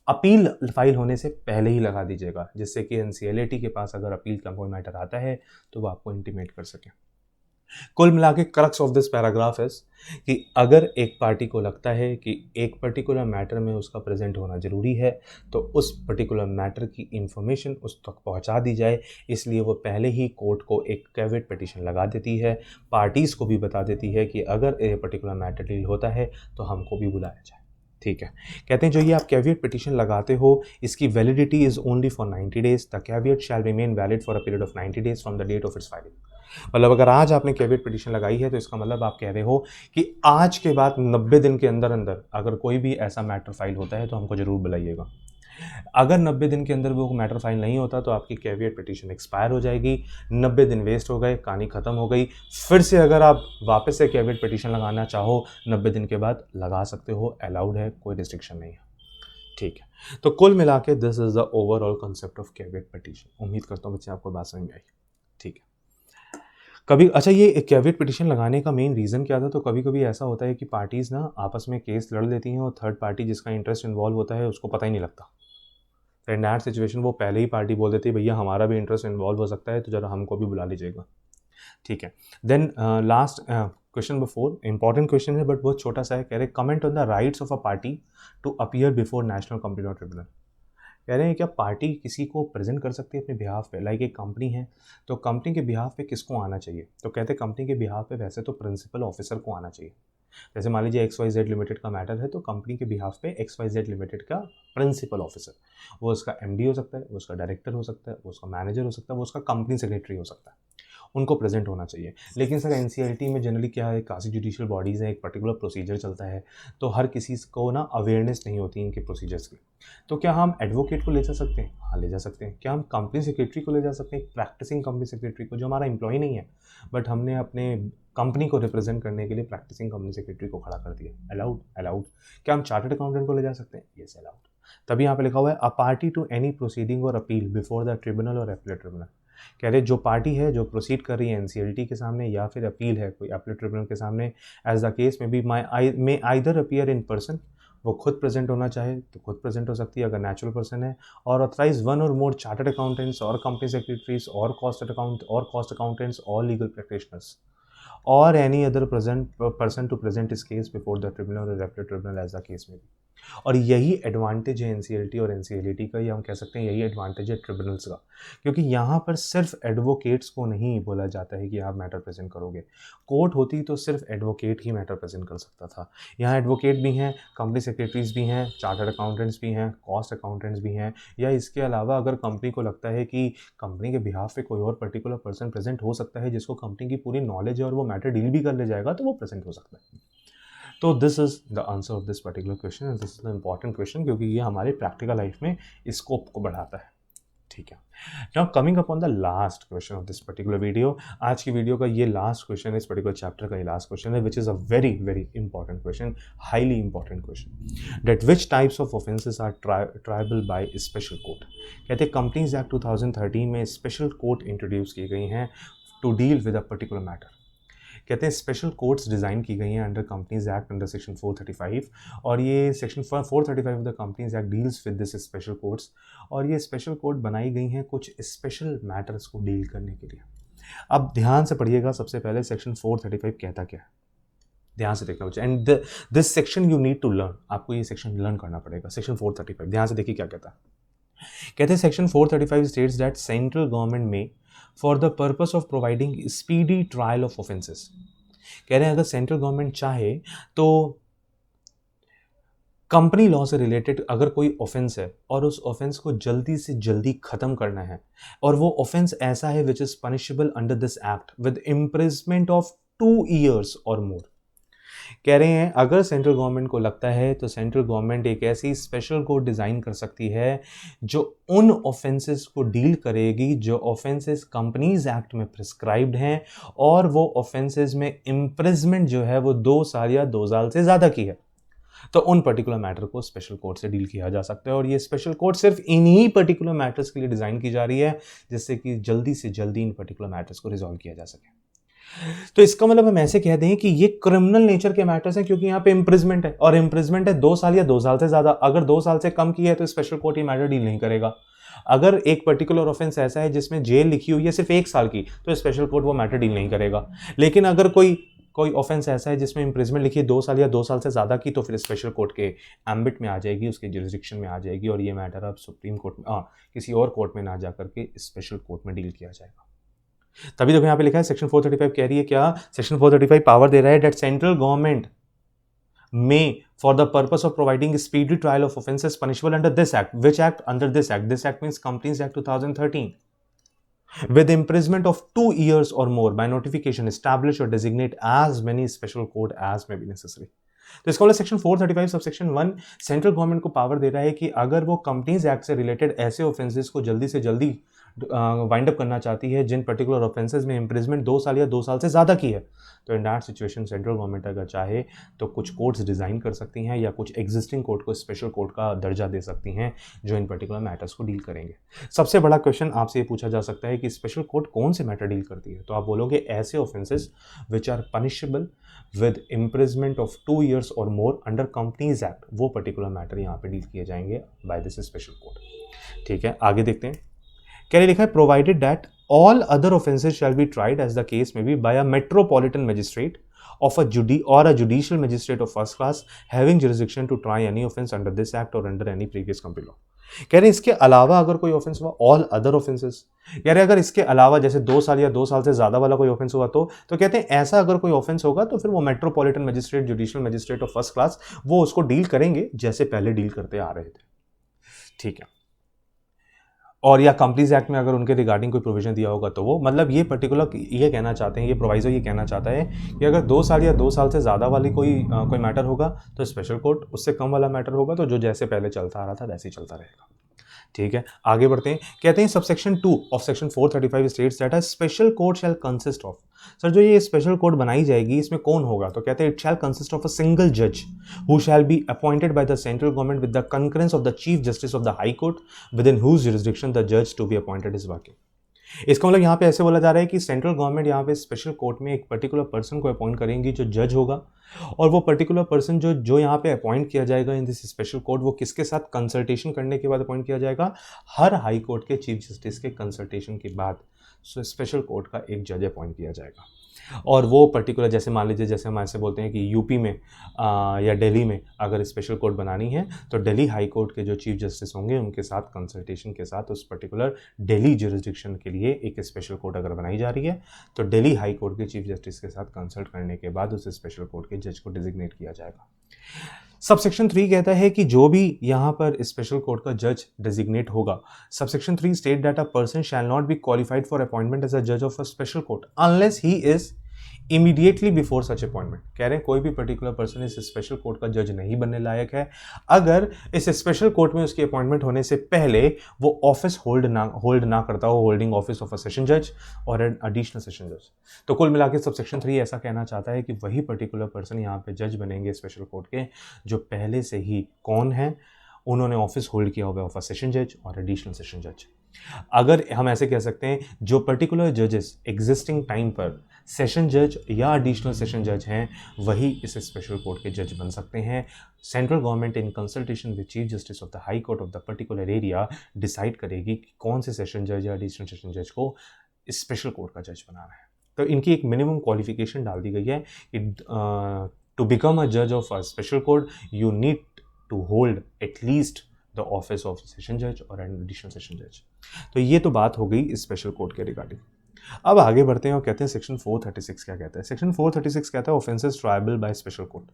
अपील फाइल होने से पहले ही लगा दीजिएगा, जिससे कि एनसीएलटी के पास अगर अपील का कोई मैटर आता है तो वो आपको इंटीमेट कर सके। कुल मिला के क्रक्स ऑफ दिस पैराग्राफ है कि अगर एक पार्टी को लगता है कि एक पर्टिकुलर मैटर में उसका प्रेजेंट होना जरूरी है तो उस पर्टिकुलर मैटर की इंफॉर्मेशन उस तक पहुंचा दी जाए, इसलिए वो पहले ही कोर्ट को एक कैविएट पिटिशन लगा देती है, पार्टीज़ को भी बता देती है कि अगर ये पर्टिकुलर मैटर डील होता है तो हमको भी बुलाया जाए, ठीक है। कहते हैं जो ये आप कैविएट पिटिशन लगाते हो इसकी validity is only for 90 days, the caveat shall remain valid for a period of 90 days from the date of its filing. मतलब अगर आज आपने कैविएट पिटिशन लगाई है तो इसका मतलब आप कह रहे हो कि आज के बाद 90 दिन के अंदर अंदर अगर कोई भी ऐसा मैटर फाइल होता है तो हमको जरूर बुलाइएगा। अगर 90 दिन के अंदर वो मैटर फाइल नहीं होता तो आपकी कैविएट पिटिशन एक्सपायर हो जाएगी, 90 दिन वेस्ट हो गए, कहानी खत्म हो गई। फिर से अगर आप वापस से कैविएट पिटिशन लगाना चाहो 90 दिन के बाद लगा सकते हो, अलाउड है, कोई रिस्ट्रिक्शन नहीं है, ठीक है। तो कुल मिला के this is the overall concept of caveat petition. उम्मीद करता हूँ बच्चे आपको बात समझ में आई, ठीक है। कभी अच्छा ये कैविएट पिटिशन लगाने का मेन रीज़न क्या था, तो कभी कभी ऐसा होता है कि पार्टीज़ ना आपस में केस लड़ लेती हैं और थर्ड पार्टी जिसका इंटरेस्ट इन्वॉल्व होता है उसको पता ही नहीं लगता। तो इन दैट सिचुएशन वो पहले ही पार्टी बोल देती है भैया हमारा भी इंटरेस्ट इन्वॉल्व हो सकता है तो जरा हमको भी बुला लीजिएगा, ठीक है। Then last question number 4 important question है बट बहुत छोटा सा है। कह रहे comment on the rights of a party to appear before national complaint tribunal. कह रहे हैं क्या पार्टी किसी को प्रेजेंट कर सकती है अपने बिहाफ पे, लाइक एक कंपनी है तो कंपनी के बिहाफ पे किसको आना चाहिए, तो कहते हैं कंपनी के बिहाफ पे वैसे तो प्रिंसिपल ऑफिसर को आना चाहिए। जैसे मान लीजिए XYZ लिमिटेड का मैटर है तो कंपनी के बिहाफ पे XYZ लिमिटेड का प्रिंसिपल ऑफिसर, वो उसका MD हो सकता है, वो उसका डायरेक्टर हो सकता है, वो उसका मैनेजर हो सकता है, वो उसका कंपनी सेक्रेटरी हो सकता है, उनको प्रेजेंट होना चाहिए। लेकिन सर एनसीएलटी में जनरली क्या है, काफ़ी जुडिशियल बॉडीज़ हैं, एक पर्टिकुलर प्रोसीजर चलता है तो हर किसी को ना अवेयरनेस नहीं होती इनके प्रोसीजर्स की। तो क्या हम एडवोकेट को ले जा सकते हैं? हाँ ले जा सकते हैं। क्या हम कंपनी सेक्रेटरी को ले जा सकते हैं, प्रैक्टिसिंग कंपनी सेक्रेटरी को जो हमारा एम्प्लॉय नहीं है बट हमने अपने कंपनी को रिप्रेजेंट करने के लिए प्रैक्टिसिंग कंपनी सेक्रेटरी को खड़ा कर दिया, अलाउड अलाउड। क्या हम चार्टर्ड अकाउंटेंट को ले जा सकते हैं? Yes allowed. तभी यहाँ पे लिखा हुआ है a party to any proceeding or appeal before the tribunal or appellate tribunal. कह रहे जो पार्टी है जो प्रोसीड कर रही है एनसीएलटी के सामने या फिर अपील है कोई एपलेट ट्रिब्यूनल के सामने, as the case may be may either appear in person, वो खुद प्रेजेंट होना चाहे तो खुद प्रेजेंट हो सकती है अगर नेचुरल पर्सन है, और authorise one or more chartered accountants or company secretaries or cost accountants or legal practitioners or any other present person to present his case before the tribunal or appellate tribunal as the case may be. और यही advantage है NCLT और NCLT का, या हम कह सकते हैं यही एडवांटेज है ट्रिब्यूनल्स का, क्योंकि यहाँ पर सिर्फ एडवोकेट्स को नहीं बोला जाता है कि आप मैटर प्रेजेंट करोगे। कोर्ट होती तो सिर्फ एडवोकेट ही मैटर प्रेजेंट कर सकता था, यहाँ एडवोकेट भी हैं, कंपनी सेक्रेटरीज भी हैं, चार्टर्ड अकाउंटेंट्स भी हैं, कॉस्ट अकाउंटेंट्स भी हैं, या इसके अलावा अगर कंपनी को लगता है कि कंपनी के बिहाफ पे कोई और पर्टिकुलर पर्सन प्रेजेंट हो सकता है जिसको कंपनी की पूरी नॉलेज है और वो मैटर डील भी कर ले जाएगा तो वो प्रेजेंट हो सकता है। तो this is the answer of this particular question and this is the important question क्योंकि ये हमारे प्रैक्टिकल लाइफ में स्कोप को बढ़ाता है, ठीक है। Now coming upon the last question of this particular video, आज की वीडियो का ये लास्ट क्वेश्चन है, इस पर्टिकुलर चैप्टर का ये लास्ट क्वेश्चन है which is a very very important question, highly important question. State which types of offences are triable by special court. कहते हैं कंपनीज एक्ट 2013 में स्पेशल कोर्ट इंट्रोड्यूस की गई हैं to deal with a particular matter. कहते हैं special courts design की गई हैं under companies act under section 435, और ये section 435 of the companies act deals with this special courts, और ये स्पेशल कोर्ट बनाई गई हैं कुछ स्पेशल मैटर्स को डील करने के लिए। अब ध्यान से पढ़िएगा, सबसे पहले सेक्शन 435 कहता क्या है। ध्यान से देखना बच्चे, and this section you need to learn, आपको ये सेक्शन लर्न करना पड़ेगा। सेक्शन 435, ध्यान से देखिए क्या कहता है। कहते हैं section 435 states that central government may for the purpose of providing speedy trial of offences, कह रहे हैं अगर सेंट्रल गवर्नमेंट चाहे तो कंपनी लॉ से रिलेटेड अगर कोई ऑफेंस है और उस ऑफेंस को जल्दी से जल्दी खत्म करना है, और वो ऑफेंस ऐसा है which is punishable under this act with imprisonment of 2 years or मोर, कह रहे हैं अगर सेंट्रल गवर्नमेंट को लगता है तो सेंट्रल गवर्नमेंट एक ऐसी स्पेशल कोड डिज़ाइन कर सकती है जो उन ऑफेंसेस को डील करेगी जो ऑफेंसेस कंपनीज एक्ट में प्रिस्क्राइब्ड हैं, और वो ऑफेंसेस में इम्प्रिजमेंट जो है वो 2 साल या 2 साल से ज़्यादा की है, तो उन पर्टिकुलर मैटर को स्पेशल कोर्ट से डील किया जा सकता है। और ये स्पेशल कोर्ट सिर्फ इन्हीं पर्टिकुलर मैटर्स के लिए डिज़ाइन की जा रही है जिससे कि जल्दी से जल्दी इन पर्टिकुलर मैटर्स को रिजॉल्व किया जा सके। तो इसका मतलब हम ऐसे कह दें कि ये क्रिमिनल नेचर के मैटर्स हैं क्योंकि यहाँ पे इम्प्रिजमेंट है, और इम्प्रिजमेंट है 2 साल या 2 साल से ज़्यादा। अगर 2 साल से कम की है तो स्पेशल कोर्ट ये मैटर डील नहीं करेगा। अगर एक पर्टिकुलर ऑफेंस ऐसा है जिसमें जेल लिखी हुई है सिर्फ 1 साल की, तो स्पेशल कोर्ट वो मैटर डील नहीं करेगा। लेकिन अगर कोई ऑफेंस ऐसा है जिसमें इम्प्रिजमेंट लिखी है 2 साल या 2 साल से ज़्यादा की, तो फिर स्पेशल कोर्ट के एम्बिट में आ जाएगी, उसके जुरिस्डिक्शन में आ जाएगी, और ये मैटर अब सुप्रीम कोर्ट में किसी और कोर्ट में ना जाकर के स्पेशल कोर्ट में डील किया जाएगा। तभी तो यहाँ पे लिखा है सेक्शन 435 कह रही है क्या, सेक्शन 435 पावर दे रहा है दैट सेंट्रल गवर्नमेंट में for the purpose of providing a speedy trial of offences punishable under this act. Which act? Under this act. This act means Companies Act 2013. With imprisonment of 2 years or more by notification, establish or designate as many special court as may be necessary. तो इसका मतलब section 435 sub section 1 central government को power दे रहा है कि अगर वो companies act से रिलेटेड ऐसे ऑफेंसेस को जल्दी से जल्दी वाइंड अप करना चाहती है जिन पर्टिकुलर ऑफेंसेस में इम्प्रिजमेंट 2 साल या 2 साल से ज़्यादा की है, तो in that situation central government अगर चाहे तो कुछ कोर्ट्स डिज़ाइन कर सकती हैं या कुछ एग्जिस्टिंग कोर्ट को स्पेशल कोर्ट का दर्जा दे सकती हैं जो इन पर्टिकुलर मैटर्स को डील करेंगे। सबसे बड़ा क्वेश्चन आपसे ये पूछा जा सकता है कि स्पेशल कोर्ट कौन से मैटर डील करती है, तो आप बोलोगे ऐसे offences which are punishable with imprisonment of 2 years or more under companies act, वो पर्टिकुलर मैटर यहाँ पे डील किए जाएंगे बाय दिस स्पेशल कोर्ट। ठीक है, आगे देखते हैं। क्या लिखा है, provided that all other offences shall be tried as the case may be by a metropolitan magistrate of a judicial magistrate of first class having jurisdiction to try any offense under this act or under any previous company law। कह रहे हैं इसके अलावा अगर कोई offence हुआ, all other offences, कह रहे हैं अगर इसके अलावा जैसे 2 साल या 2 साल से ज्यादा वाला कोई ऑफेंस हुआ तो कहते हैं ऐसा अगर कोई ऑफेंस होगा तो फिर वो metropolitan magistrate, judicial magistrate of first class वो उसको डील करेंगे जैसे पहले डील करते आ रहे थे। ठीक है, और या कंपनीज एक्ट में अगर उनके रिगार्डिंग कोई प्रोविजन दिया होगा तो वो, मतलब ये पर्टिकुलर ये कहना चाहते हैं, ये प्रोवाइजो ये कहना चाहता है कि अगर 2 साल या 2 साल से ज़्यादा वाली कोई मैटर होगा तो स्पेशल कोर्ट, उससे कम वाला मैटर होगा तो जो जैसे पहले चलता आ रहा था वैसे ही चलता रहेगा। ठीक है, आगे बढ़ते हैं। कहते हैं subsection 2 of section 435 states that a special court shell consist of. Sir जो ये स्पेशल कोर्ट बनाई जाएगी इसमें कौन होगा, तो कहते हैं it shall consist of a single जज who shall be appointed by the central government with the concurrence of the chief justice of the High court with in whose jurisdiction the जज to be appointed is working. इसका मतलब यहाँ पे ऐसे बोला जा रहा है कि सेंट्रल गवर्नमेंट यहाँ पे स्पेशल कोर्ट में एक पर्टिकुलर पर्सन को अपॉइंट करेंगी जो जज होगा, और वो पर्टिकुलर पर्सन जो यहाँ पे अपॉइंट किया जाएगा इन दिस स्पेशल कोर्ट, वो किसके साथ कंसल्टेशन करने के बाद अपॉइंट किया जाएगा, हर हाई कोर्ट के चीफ जस्टिस के कंसल्टेशन के बाद स्पेशल कोर्ट का एक जज अपॉइंट किया जाएगा। और वो पर्टिकुलर जैसे मान लीजिए जैसे हम ऐसे बोलते हैं कि यूपी में या दिल्ली में अगर स्पेशल कोर्ट बनानी है तो दिल्ली हाई कोर्ट के जो चीफ जस्टिस होंगे उनके साथ कंसल्टेशन के साथ उस पर्टिकुलर दिल्ली जुरिसडिक्शन के लिए एक स्पेशल कोर्ट अगर बनाई जा रही है तो दिल्ली हाई कोर्ट के चीफ जस्टिस के साथ कंसल्ट करने के बाद उस स्पेशल कोर्ट के जज को डिजिग्नेट किया जाएगा। सबसेक्शन 3 कहता है कि जो भी यहाँ पर स्पेशल कोर्ट का जज डेजिग्नेट होगा, subsection 3 state that a person shall not be qualified for appointment as a जज of a special court unless he is immediately before such appointment. कह रहे हैं कोई भी पर्टिकुलर पर्सन इस स्पेशल कोर्ट का जज नहीं बनने लायक है अगर इस स्पेशल कोर्ट में उसकी अपॉइंटमेंट होने से पहले वो ऑफिस होल्ड ना करता हो, holding office of a session जज और एन एडिशनल सेशन जज। तो कुल मिला के सबसेक्शन 3 ऐसा कहना चाहता है कि वही पर्टिकुलर पर्सन यहाँ पे जज बनेंगे स्पेशल कोर्ट के जो पहले से ही कौन है, उन्होंने ऑफिस होल्ड किया हुआ ऑफ अ सेशन जज और एडिशनल सेशन जज। अगर हम ऐसे कह सकते हैं जो पर्टिकुलर जजेस एग्जिस्टिंग टाइम पर सेशन जज या एडिशनल सेशन जज हैं वही इस स्पेशल कोर्ट के जज बन सकते हैं। Central government in consultation with chief justice of the High court of the particular area decide करेगी कि कौन से सेशन जज या एडिशनल सेशन जज को स्पेशल कोर्ट का जज बनाना है। तो इनकी एक मिनिमम क्वालिफिकेशन डाल दी गई है कि To become a judge of a special court, you need to hold at least the office of session judge or an additional session judge. तो ये तो बात हो गई स्पेशल कोर्ट के रिगार्डिंग। अब आगे बढ़ते हैं और कहते हैं सेक्शन 436 क्या कहता है। सेक्शन 436 कहता है offences tribal bye special court,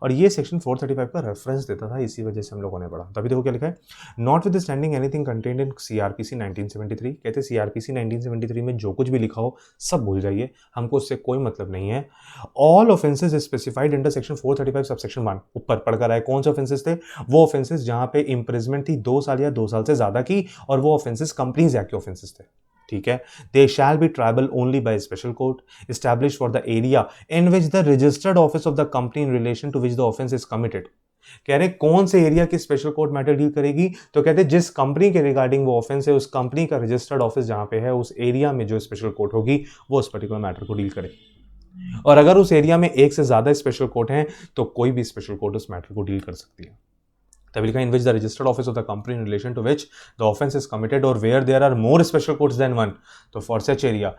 और ये सेक्शन 435 का रेफरेंस देता था, इसी वजह से हम लोगों ने पढ़ा। तभी देखो क्या लिखा है, not with standing anything contained in CrPC 1973। कहते हैं सीआरपीसी 1973 में जो कुछ भी लिखा हो सब भूल जाइए, हमको उससे कोई मतलब नहीं है। All offences specified under section 435 sub section 1, ऊपर पढ़कर आए कौन से ऑफेंसेस थे, वो ऑफेंसेस जहां पे इंप्रिजमेंट थी 2 साल या 2 साल से ज्यादा की, और वो ऑफेंसेस कंपनीज एक्ट के ऑफेंसेस थे। ठीक है, they shall be triable only by special court established for the area in which the registered office of the company in relation to which the offence is committed. कह रहे कौन से area की special court matter deal करेगी, तो कहते हैं जिस कंपनी के रिगार्डिंग वो ऑफेंस है, उस कंपनी का रजिस्टर्ड ऑफिस जहां पे है, उस एरिया में जो स्पेशल कोर्ट होगी वो उस पर्टिकुलर मैटर को डील करे। और अगर उस एरिया में एक से ज्यादा स्पेशल कोर्ट हैं तो कोई भी स्पेशल कोर्ट उस मैटर को डील कर सकती है। तभी लिखा in which the registered office of the company in relation to which the offence is committed और where there are more special courts than one, तो for such area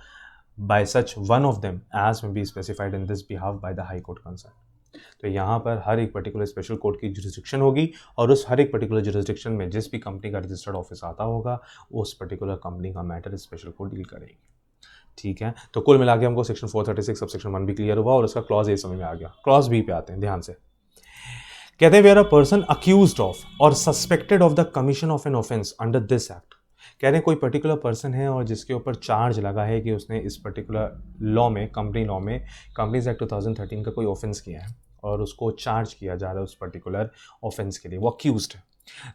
by such one of them as may be specified in this behalf by the High Court concerned. तो यहाँ पर हर एक particular special court की jurisdiction होगी, और उस हर एक पर्टिकुलर जुरिस्डिक्शन में जिस भी कंपनी का रजिस्टर्ड ऑफिस आता होगा उस पर्टिकुलर कंपनी का मैटर स्पेशल कोर्ट डील करेगी। ठीक है, तो कुल मिला के हमको सेक्शन 436 सब सेक्शन 1 भी क्लियर हुआ और उसका क्लॉज ए समझ में आ गया। क्लॉज बी पे आते हैं, ध्यान से। कहते हैं where a person accused of और suspected of the commission of an offence under this act. कह रहे हैं कोई पर्टिकुलर पर्सन है और जिसके ऊपर चार्ज लगा है कि उसने इस पर्टिकुलर लॉ में, कंपनी लॉ में, कंपनीज एक्ट 2013 का कोई ऑफेंस किया है और उसको चार्ज किया जा रहा है उस पर्टिकुलर ऑफेंस के लिए, वो अक्यूज्ड है।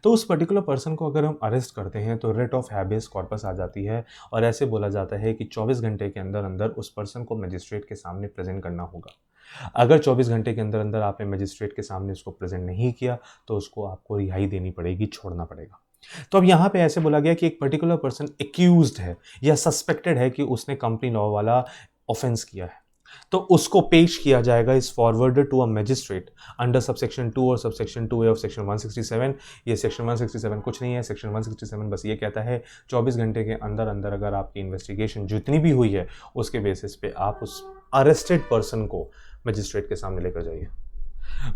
तो उस पर्टिकुलर पर्सन को अगर हम अरेस्ट करते हैं तो रिट ऑफ हैबियस कॉर्पस आ जाती है, और ऐसे बोला जाता है कि 24 घंटे के अंदर अंदर उस पर्सन को मजिस्ट्रेट के सामने प्रेजेंट करना होगा। अगर 24 घंटे के अंदर अंदर आपने मजिस्ट्रेट के सामने उसको प्रेजेंट नहीं किया तो उसको आपको रिहाई देनी पड़ेगी, छोड़ना पड़ेगा। तो अब यहाँ पे ऐसे बोला गया कि एक पर्टिकुलर पर्सन एक्यूज्ड है या सस्पेक्टेड है कि उसने कंपनी लॉ वाला ऑफेंस किया है, तो उसको पेश किया जाएगा is forwarded to a magistrate under subsection 2 or subsection 2A of section 167। ये सेक्शन 167 कुछ नहीं है, सेक्शन 167 बस ये कहता है 24 घंटे के अंदर अंदर अगर आपकी इन्वेस्टिगेशन जितनी भी हुई है उसके बेसिस पे आप उस अरेस्टेड पर्सन को मजिस्ट्रेट के सामने लेकर जाइए।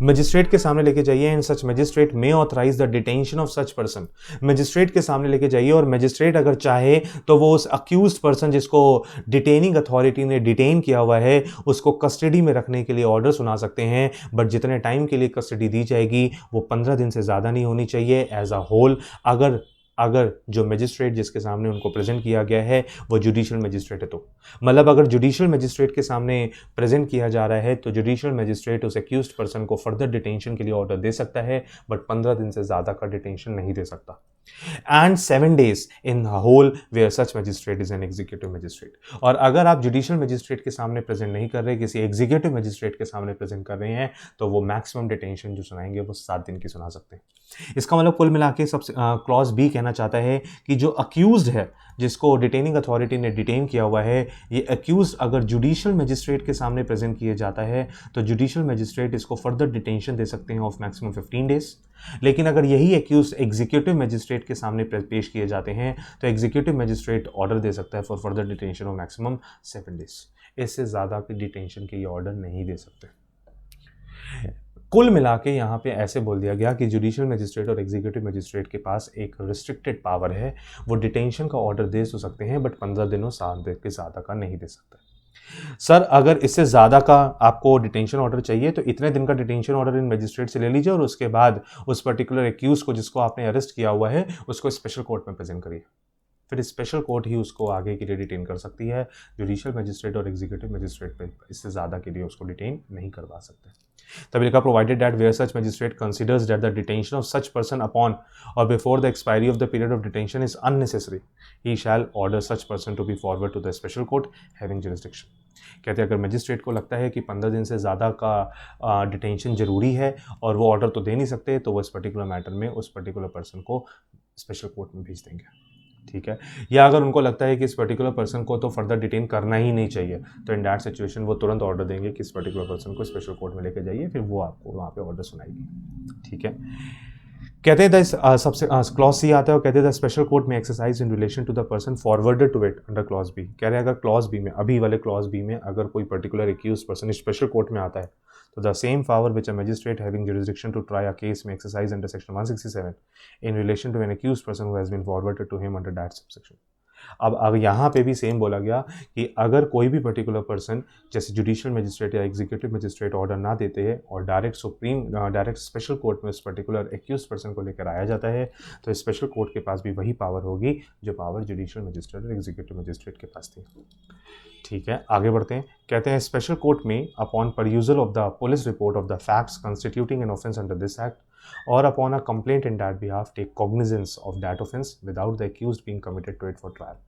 मजिस्ट्रेट के सामने लेके जाइए and such magistrate may authorise the detention of such person. Magistrate के सामने लेके जाइए और मजिस्ट्रेट अगर चाहे तो वो उस अक्यूज्ड पर्सन जिसको डिटेनिंग अथॉरिटी ने डिटेन किया हुआ है उसको कस्टडी में रखने के लिए ऑर्डर सुना सकते हैं, बट जितने टाइम के लिए कस्टडी दी जाएगी वो 15 दिन से ज़्यादा नहीं होनी चाहिए एज अ होल। अगर जो मजिस्ट्रेट जिसके सामने उनको प्रेजेंट किया गया है वो जुडिशियल मजिस्ट्रेट है, तो मतलब अगर जुडिशियल मजिस्ट्रेट के सामने प्रेजेंट किया जा रहा है तो जुडिशियल मजिस्ट्रेट उस एक्यूज्ड पर्सन को फर्दर डिटेंशन के लिए ऑर्डर दे सकता है, बट 15 दिन से ज़्यादा का डिटेंशन नहीं दे सकता। And 7 days in whole where such magistrate is an executive magistrate. और अगर आप जुडिशियल मजिस्ट्रेट के सामने प्रेजेंट नहीं कर रहे, किसी एग्जीक्यूटिव मजिस्ट्रेट के सामने प्रेजेंट कर रहे हैं, तो वो मैक्सिमम डिटेंशन जो सुनाएंगे वो 7 दिन की सुना सकते हैं। इसका मतलब कुल मिला के सबसे क्लॉज बी कहना चाहता है कि जो अक्यूज्ड है जिसको डिटेनिंग अथॉरिटी ने डिटेन किया हुआ है, ये अक्यूज्ड अगर जुडिशियल मजिस्ट्रेट के सामने प्रेजेंट किए जाता है तो जुडिशियल मजिस्ट्रेट इसको फर्दर डिटेंशन दे सकते हैं ऑफ मैक्सिमम 15 days। लेकिन अगर यही एक्यूज्ड एग्जीक्यूटिव मजिस्ट्रेट के सामने पेश किए जाते हैं तो एग्जीक्यूटिव मजिस्ट्रेट ऑर्डर दे सकता है for further detention of maximum 7 days। इससे ज़्यादा की डिटेंशन के ये ऑर्डर नहीं दे सकते। कुल मिला के यहाँ पे ऐसे बोल दिया गया कि जुडिशियल मजिस्ट्रेट और एग्जीक्यूटिव मजिस्ट्रेट के पास एक रिस्ट्रिक्टेड पावर है, वो डिटेंशन का ऑर्डर दे तो सकते हैं बट 15 दिनों 7 दिन के ज़्यादा का नहीं दे सकते। सर अगर इससे ज़्यादा का आपको डिटेंशन ऑर्डर चाहिए तो इतने दिन का डिटेंशन ऑर्डर इन मजिस्ट्रेट से ले लीजिए और उसके बाद उस पर्टिकुलर एक्यूज को जिसको आपने अरेस्ट किया हुआ है उसको स्पेशल कोर्ट में प्रेजेंट करिए, फिर स्पेशल कोर्ट ही उसको आगे के लिए डिटेन कर सकती है। जुडिशियल मजिस्ट्रेट और एग्जीक्यूटिव मजिस्ट्रेट पे इससे ज़्यादा के लिए उसको डिटेन नहीं करवा सकते। तभी लिखा provided that where such magistrate considers that the detention of such person upon और before the expiry of the period of detention is unnecessary, he shall order such person to be forward to the special court having jurisdiction. कहते हैं अगर magistrate को लगता है कि 15 दिन से ज़्यादा का डिटेंशन जरूरी है और वो ऑर्डर तो दे नहीं सकते, तो वो इस पर्टिकुलर मैटर में उस पर्टिकुलर पर्सन को स्पेशल कोर्ट में भेज देंगे। ठीक है, या अगर उनको लगता है कि इस पर्टिकुलर पर्सन को तो फर्दर डिटेन करना ही नहीं चाहिए तो इन दैट सिचुएशन वो तुरंत ऑर्डर देंगे कि इस पर्टिकुलर पर्सन को स्पेशल कोर्ट में लेकर जाइए, फिर वो आपको वहाँ पे ऑर्डर सुनाएगी। ठीक है, कहते हैं सबसे क्लॉज सी आता है और कहते हैं the special court may exercise in relation to the person forwarded to it under clause B. कह रहे हैं अगर क्लॉज बी में, अभी वाले क्लॉज बी में अगर कोई particular accused person special court में आता है तो the same power which a magistrate having jurisdiction to try a case may exercise under section 167 in relation to an accused person who has been forwarded to him under that subsection. अब यहाँ पे भी same बोला गया कि अगर कोई भी पर्टिकुलर पर्सन जैसे जुडिशियल मजिस्ट्रेट या एग्जीक्यूटिव मजिस्ट्रेट ऑर्डर ना देते हैं और डायरेक्ट स्पेशल कोर्ट में उस पर्टिकुलर एक्यूज पर्सन को लेकर आया जाता है तो स्पेशल कोर्ट के पास भी वही पावर होगी जो पावर जुडिशियल मजिस्ट्रेट और एग्जीक्यूटिव मजिस्ट्रेट के पास थी। ठीक है, आगे बढ़ते हैं। कहते हैं स्पेशल कोर्ट में upon परयूजल of the police report of the facts constituting N offence under this act or upon a complaint in that behalf take cognizance of that offense without the accused being committed to it for trial।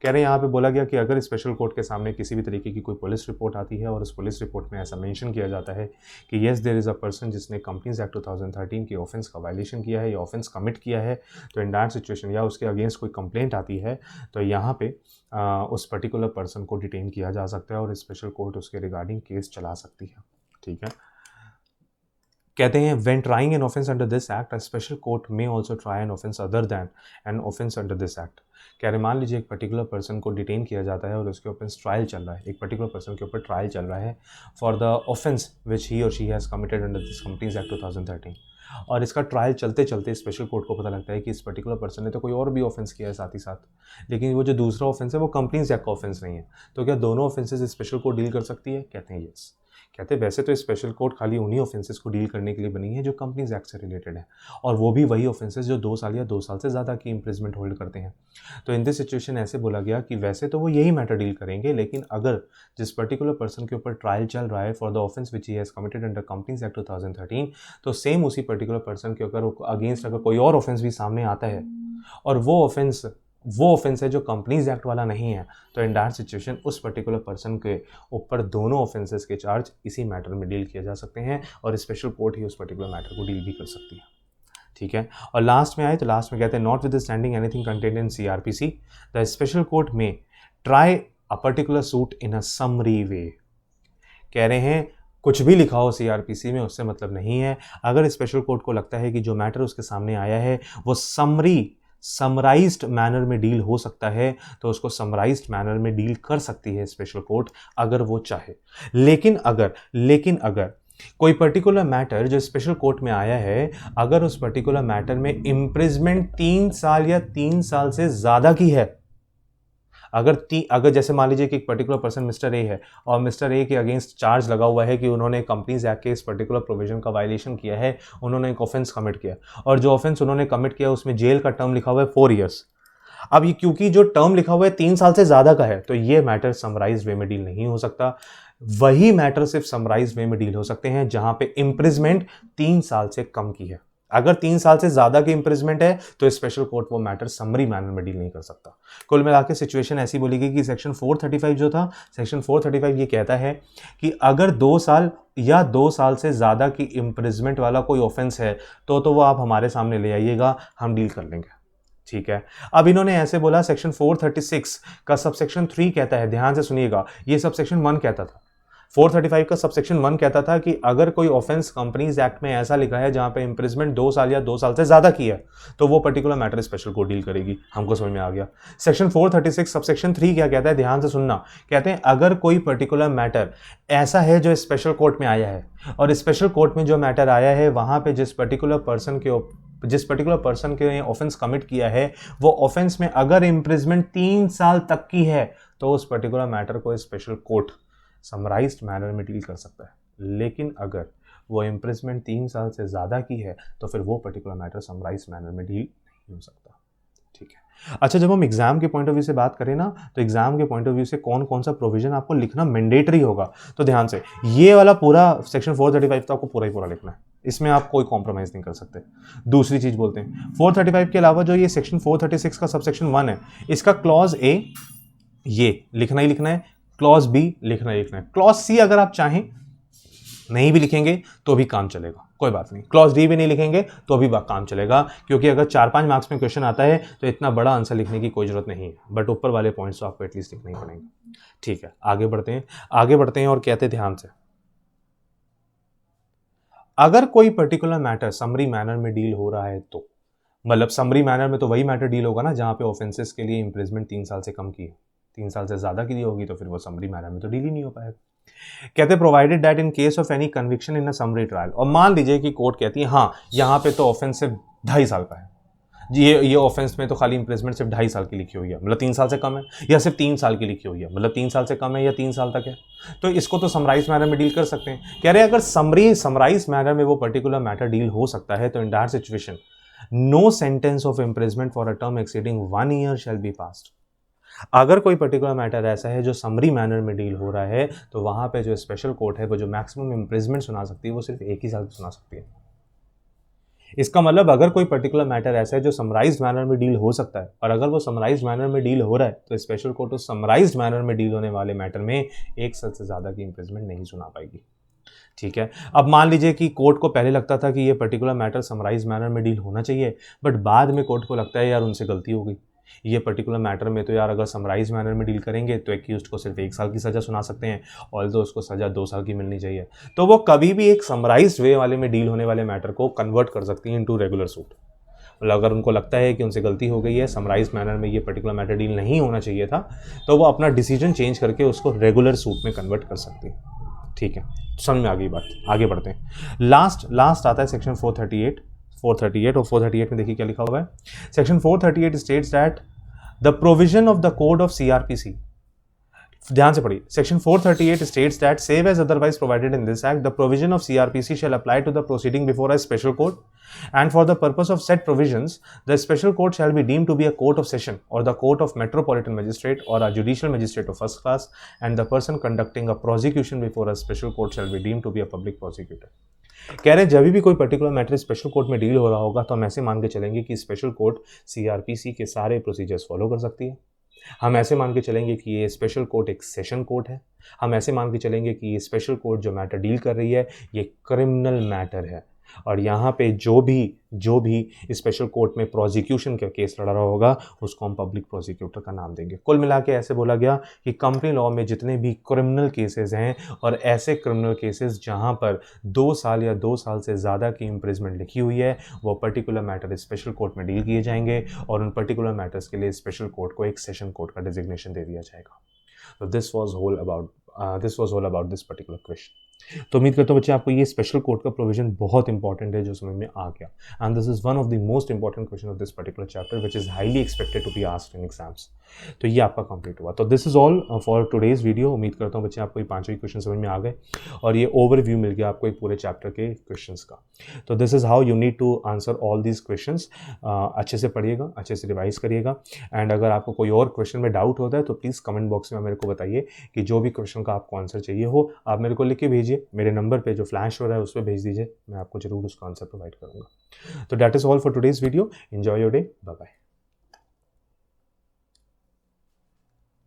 कह रहे हैं यहाँ पे बोला गया कि अगर special court के सामने किसी भी तरीके की कोई पुलिस रिपोर्ट आती है और उस पुलिस रिपोर्ट में ऐसा मेंशन किया जाता है कि yes there is a person जिसने कंपनीज एक्ट 2013 के ऑफेंस का वायलेशन किया है या ऑफेंस कमिट किया है, तो इन दैट सिचुएशन या उसके अगेंस्ट कोई कंप्लेंट आती है तो यहाँ पे उस पर्टिकुलर पर्सन को डिटेन किया जा सकता है और स्पेशल कोर्ट उसके रिगार्डिंग केस चला सकती है। ठीक है, कहते हैं when trying an offense under this act, a special court may also try an offense other than an offense under this act। कह रहे मान लीजिए एक पर्टिकुलर पर्सन को डिटेन किया जाता है और उसके ऊपर ट्रायल चल रहा है, एक पर्टिकुलर पर्सन के ऊपर ट्रायल चल रहा है फॉर द ऑफेंस विच ही और she has committed under this companies act 2013 और इसका ट्रायल चलते चलते स्पेशल कोर्ट को पता लगता है कि इस पर्टिकुलर पर्सन ने तो कोई और भी ऑफेंस किया है साथ ही साथ, लेकिन वो जो दूसरा ऑफेंस है वो कंपनीज एक्ट का ऑफेंस नहीं है, तो क्या दोनों ऑफेंसेस स्पेशल कोर्ट डील कर सकती है? कहते हैं यस। कहते हैं वैसे तो स्पेशल कोर्ट खाली उन्हीं ऑफेंसेस को डील करने के लिए बनी है जो कंपनीज एक्ट से रिलेटेड है और वो भी वही ऑफेंसेस जो 2 साल या 2 साल से ज़्यादा की इम्प्रिजमेंट होल्ड करते हैं। तो इन दिस सिचुएशन ऐसे बोला गया कि वैसे तो वो यही मैटर डील करेंगे, लेकिन अगर जिस पर्टिकुलर पर्सन के ऊपर ट्रायल चल रहा है for the offence which he has committed under companies act 2013 तो सेम उसी पर्टिकुलर पर्सन के ऊपर अगेंस्ट अगर कोई और ऑफेंस भी सामने आता है और वो ऑफेंस है जो कंपनीज एक्ट वाला नहीं है, तो इन दैट सिचुएशन उस पर्टिकुलर पर्सन के ऊपर दोनों ऑफेंसेस के चार्ज इसी मैटर में डील किए जा सकते हैं और स्पेशल कोर्ट ही उस पर्टिकुलर मैटर को डील भी कर सकती है। ठीक है, और लास्ट में आए तो लास्ट में कहते हैं notwithstanding anything contained in CRPC the special court may try a particular suit in a summary way. कह रहे हैं कुछ भी लिखा हो CRPC में उससे मतलब नहीं है, अगर स्पेशल कोर्ट को लगता है कि जो मैटर उसके सामने आया है वो समराइज्ड मैनर में डील हो सकता है तो उसको समराइज्ड मैनर में डील कर सकती है स्पेशल कोर्ट अगर वो चाहे। लेकिन अगर कोई पर्टिकुलर मैटर जो स्पेशल कोर्ट में आया है अगर उस पर्टिकुलर मैटर में इम्प्रिजमेंट 3 साल या 3 साल से ज़्यादा की है, अगर जैसे मान लीजिए कि एक पर्टिकुलर पर्सन मिस्टर ए है और मिस्टर ए के अगेंस्ट चार्ज लगा हुआ है कि उन्होंने कंपनीज एक्ट के इस पर्टिकुलर प्रोविजन का वायलेशन किया है, उन्होंने एक ऑफेंस कमिट किया और जो ऑफेंस उन्होंने कमिट किया उसमें जेल का टर्म लिखा हुआ है 4 ईयर्स। अब ये क्योंकि जो टर्म लिखा हुआ है 3 साल से ज़्यादा का है तो ये मैटर समराइज वे में डील नहीं हो सकता। वही मैटर सिर्फ समराइज वे में डील हो सकते हैं जहां पे इम्प्रिजमेंट 3 साल से कम की है। अगर 3 साल से ज़्यादा की इम्प्रिजमेंट है तो स्पेशल कोर्ट वो मैटर समरी मैनर में डील नहीं कर सकता। कुल मिला के सिचुएशन ऐसी बोली गई कि सेक्शन 435 जो था, सेक्शन 435 ये कहता है कि अगर 2 साल या 2 साल से ज़्यादा की इम्प्रिजमेंट वाला कोई ऑफेंस है तो वो आप हमारे सामने ले आइएगा, हम डील कर लेंगे। ठीक है, अब इन्होंने ऐसे बोला सेक्शन 436 का सबसेक्शन 3 कहता है, ध्यान से सुनिएगा, ये सबसेक्शन 1 कहता था। 435 का सबसेक्शन 1 कहता था कि अगर कोई ऑफेंस कंपनीज एक्ट में ऐसा लिखा है जहां पे इम्प्रिजमेंट 2 साल या 2 साल से ज्यादा की है तो वो particular matter special court deal करेगी। हमको समझ में आ गया। सेक्शन 436 सबसेक्शन 3 क्या कहता है, ध्यान से सुनना, कहते हैं अगर कोई पर्टिकुलर मैटर ऐसा है जो स्पेशल कोर्ट में आया है और स्पेशल कोर्ट में जो मैटर आया है वहां पे जिस पर्टिकुलर पर्सन के ऑफेंस कमिट किया है वो ऑफेंस में अगर इम्प्रिजमेंट 3 साल तक की है तो उस पर्टिकुलर मैटर को स्पेशल कोर्ट समराइज्ड मैनर में डील कर सकता है। लेकिन अगर वो इम्प्रिजमेंट 3 साल से ज़्यादा की है तो फिर वो पर्टिकुलर मैटर समराइज्ड मैनर में डील नहीं हो सकता। ठीक है, अच्छा, जब हम एग्जाम के पॉइंट ऑफ व्यू से बात करें ना तो एग्जाम के पॉइंट ऑफ व्यू से कौन कौन सा प्रोविजन आपको लिखना मैंडेटरी होगा, तो ध्यान से ये वाला पूरा सेक्शन 435 तो आपको पूरा ही पूरा लिखना है, इसमें आप कोई कॉम्प्रोमाइज़ नहीं कर सकते। दूसरी चीज़ बोलते हैं 435 के अलावा जो ये सेक्शन 436 का सबसेक्शन 1 है इसका क्लॉज ए ये लिखना ही लिखना है, क्लॉज बी लिखना ही लिखना है, क्लॉज सी अगर आप चाहें नहीं भी लिखेंगे तो भी काम चलेगा, कोई बात नहीं, क्लॉज डी भी नहीं लिखेंगे तो भी काम चलेगा, क्योंकि अगर 4-5 मार्क्स में क्वेश्चन आता है तो इतना बड़ा आंसर लिखने की कोई जरूरत नहीं है, बट ऊपर वाले पॉइंट्स तो आपको एटलीस्ट लिखने ही पड़ेंगे। ठीक है, आगे बढ़ते हैं और कहते हैं ध्यान से, अगर कोई पर्टिकुलर मैटर समरी मैनर में डील हो रहा है तो मतलब समरी मैनर में तो वही मैटर डील होगा ना जहां पे ऑफेंसेस के लिए इम्प्रिजमेंट 3 साल से कम की है, 3 साल से ज्यादा की दी होगी तो फिर वो समरी मैनर में तो डील ही नहीं हो पाएगा। कहते provided that in case of any conviction in a summary trial, और मान लीजिए कि कोर्ट कहती है हाँ यहाँ पे तो ऑफेंस सिर्फ 2.5 साल का है, ये ऑफेंस में तो खाली इम्प्रिजमेंट सिर्फ 2.5 साल की लिखी हुई है, मतलब 3 साल से कम है, या सिर्फ 3 साल की लिखी हुई है, मतलब 3 साल से कम है या 3 साल तक है, तो इसको तो समराइज मैनर में डील कर सकते हैं। कह रहे हैं अगर समराइज मैनर में वो पर्टिकुलर मैटर डील हो सकता है तो in that situation no sentence of imprisonment for a term exceeding 1 year shall be passed. अगर कोई पर्टिकुलर मैटर ऐसा है जो समरी मैनर में डील हो रहा है तो वहां पे जो स्पेशल कोर्ट है वो जो मैक्सिमम इम्प्रिजमेंट सुना सकती है वो सिर्फ 1 ही साल की सुना सकती है। इसका मतलब अगर कोई पर्टिकुलर मैटर ऐसा है जो समराइज्ड मैनर में डील हो सकता है, और अगर वो समराइज्ड मैनर में डील हो रहा है तो स्पेशल कोर्ट उस समराइज्ड मैनर में डील होने वाले मैटर में 1 साल से ज्यादा की इम्प्रिजमेंट नहीं सुना पाएगी। ठीक है, अब मान लीजिए कि कोर्ट को पहले लगता था कि ये पर्टिकुलर मैटर समराइज मैनर में डील होना चाहिए, बट बाद में कोर्ट को लगता है यार उनसे गलती हो गई, ये पर्टिकुलर मैटर में तो यार अगर समराइज मैनर में डील करेंगे तो एक्यूज्ड को सिर्फ 1 साल की सजा सुना सकते हैं, ऑल्दो उसको सजा 2 साल की मिलनी चाहिए, तो वो कभी भी एक समराइज्ड वे वाले में डील होने वाले मैटर को कन्वर्ट कर सकती हैं इनटू रेगुलर सूट। मतलब अगर उनको लगता है कि उनसे गलती हो गई है, समराइज मैनर में ये पर्टिकुलर मैटर डील नहीं होना चाहिए था, तो वो अपना डिसीजन चेंज करके उसको रेगुलर सूट में कन्वर्ट कर सकती है। ठीक है, समझ में आ गई बात, आगे बढ़ते हैं। लास्ट आता है सेक्शन 438 और 438 में देखिए क्या लिखा हुआ है। Section 438 states that the provision of the code of CrPC, ध्यान से पढ़िए, section 438 states that save as otherwise provided in this act the provision of CrPC shall apply to the proceeding before a special court and for the purpose of said provisions the special court shall be deemed to be a court of session or the court of metropolitan magistrate or a judicial magistrate of first class, and the person conducting a prosecution before a special court shall be deemed to be a public prosecutor। कह रहे हैं जब भी कोई particular matter special court में deal हो रहा होगा तो हम ऐसे मान के चलेंगे कि स्पेशल कोर्ट सीआरपीसी के सारे प्रोसीजर्स फॉलो कर सकती है, हम ऐसे मान के चलेंगे कि ये स्पेशल कोर्ट एक सेशन कोर्ट है, हम ऐसे मान के चलेंगे कि ये स्पेशल कोर्ट जो मैटर डील कर रही है ये क्रिमिनल मैटर है, और यहाँ पे जो भी स्पेशल कोर्ट में प्रोसिक्यूशन का केस लड़ा रहा होगा उसको हम पब्लिक प्रोसिक्यूटर का नाम देंगे। कुल मिला के ऐसे बोला गया कि कंपनी लॉ में जितने भी क्रिमिनल केसेस हैं और ऐसे क्रिमिनल केसेस जहाँ पर 2 साल या 2 साल से ज़्यादा की इम्प्रिजमेंट लिखी हुई है वो पर्टिकुलर मैटर स्पेशल कोर्ट में डील किए जाएंगे, और उन पर्टिकुलर मैटर्स के लिए स्पेशल कोर्ट को एक सेशन कोर्ट का डिजिग्नेशन दे दिया जाएगा। तो this was all about this particular question. तो उम्मीद करता हूँ बच्चे आपको ये स्पेशल कोर्ट का प्रोविजन बहुत इंपॉर्टेंट है जो समझ में आ गया, and this is one of the most important question of this particular chapter which is highly expected to be asked in exams. तो ये आपका कंप्लीट हुआ। तो this is all for today's video. उम्मीद करता हूँ बच्चे आपको ये 5 क्वेश्चन समझ में आ गए और ये ओवरव्यू मिल गया आपको एक पूरे चैप्टर के क्वेश्चंस का। तो this is how you need to answer all these questions. अच्छे से पढ़िएगा, अच्छे से रिवाइज करिएगा, एंड अगर आपको कोई और क्वेश्चन में डाउट होता है तो प्लीज़ कमेंट बॉक्स में मेरे को बताइए कि जो भी क्वेश्चन का आपको आंसर चाहिए हो आप मेरे को लिख के भेजिए, मेरे नंबर पे जो फ्लैश हो रहा है उस पर भेज दीजिए, मैं आपको जरूर उसका आंसर प्रोवाइड करूंगा। तो that is all for today's video. Enjoy your day, bye bye.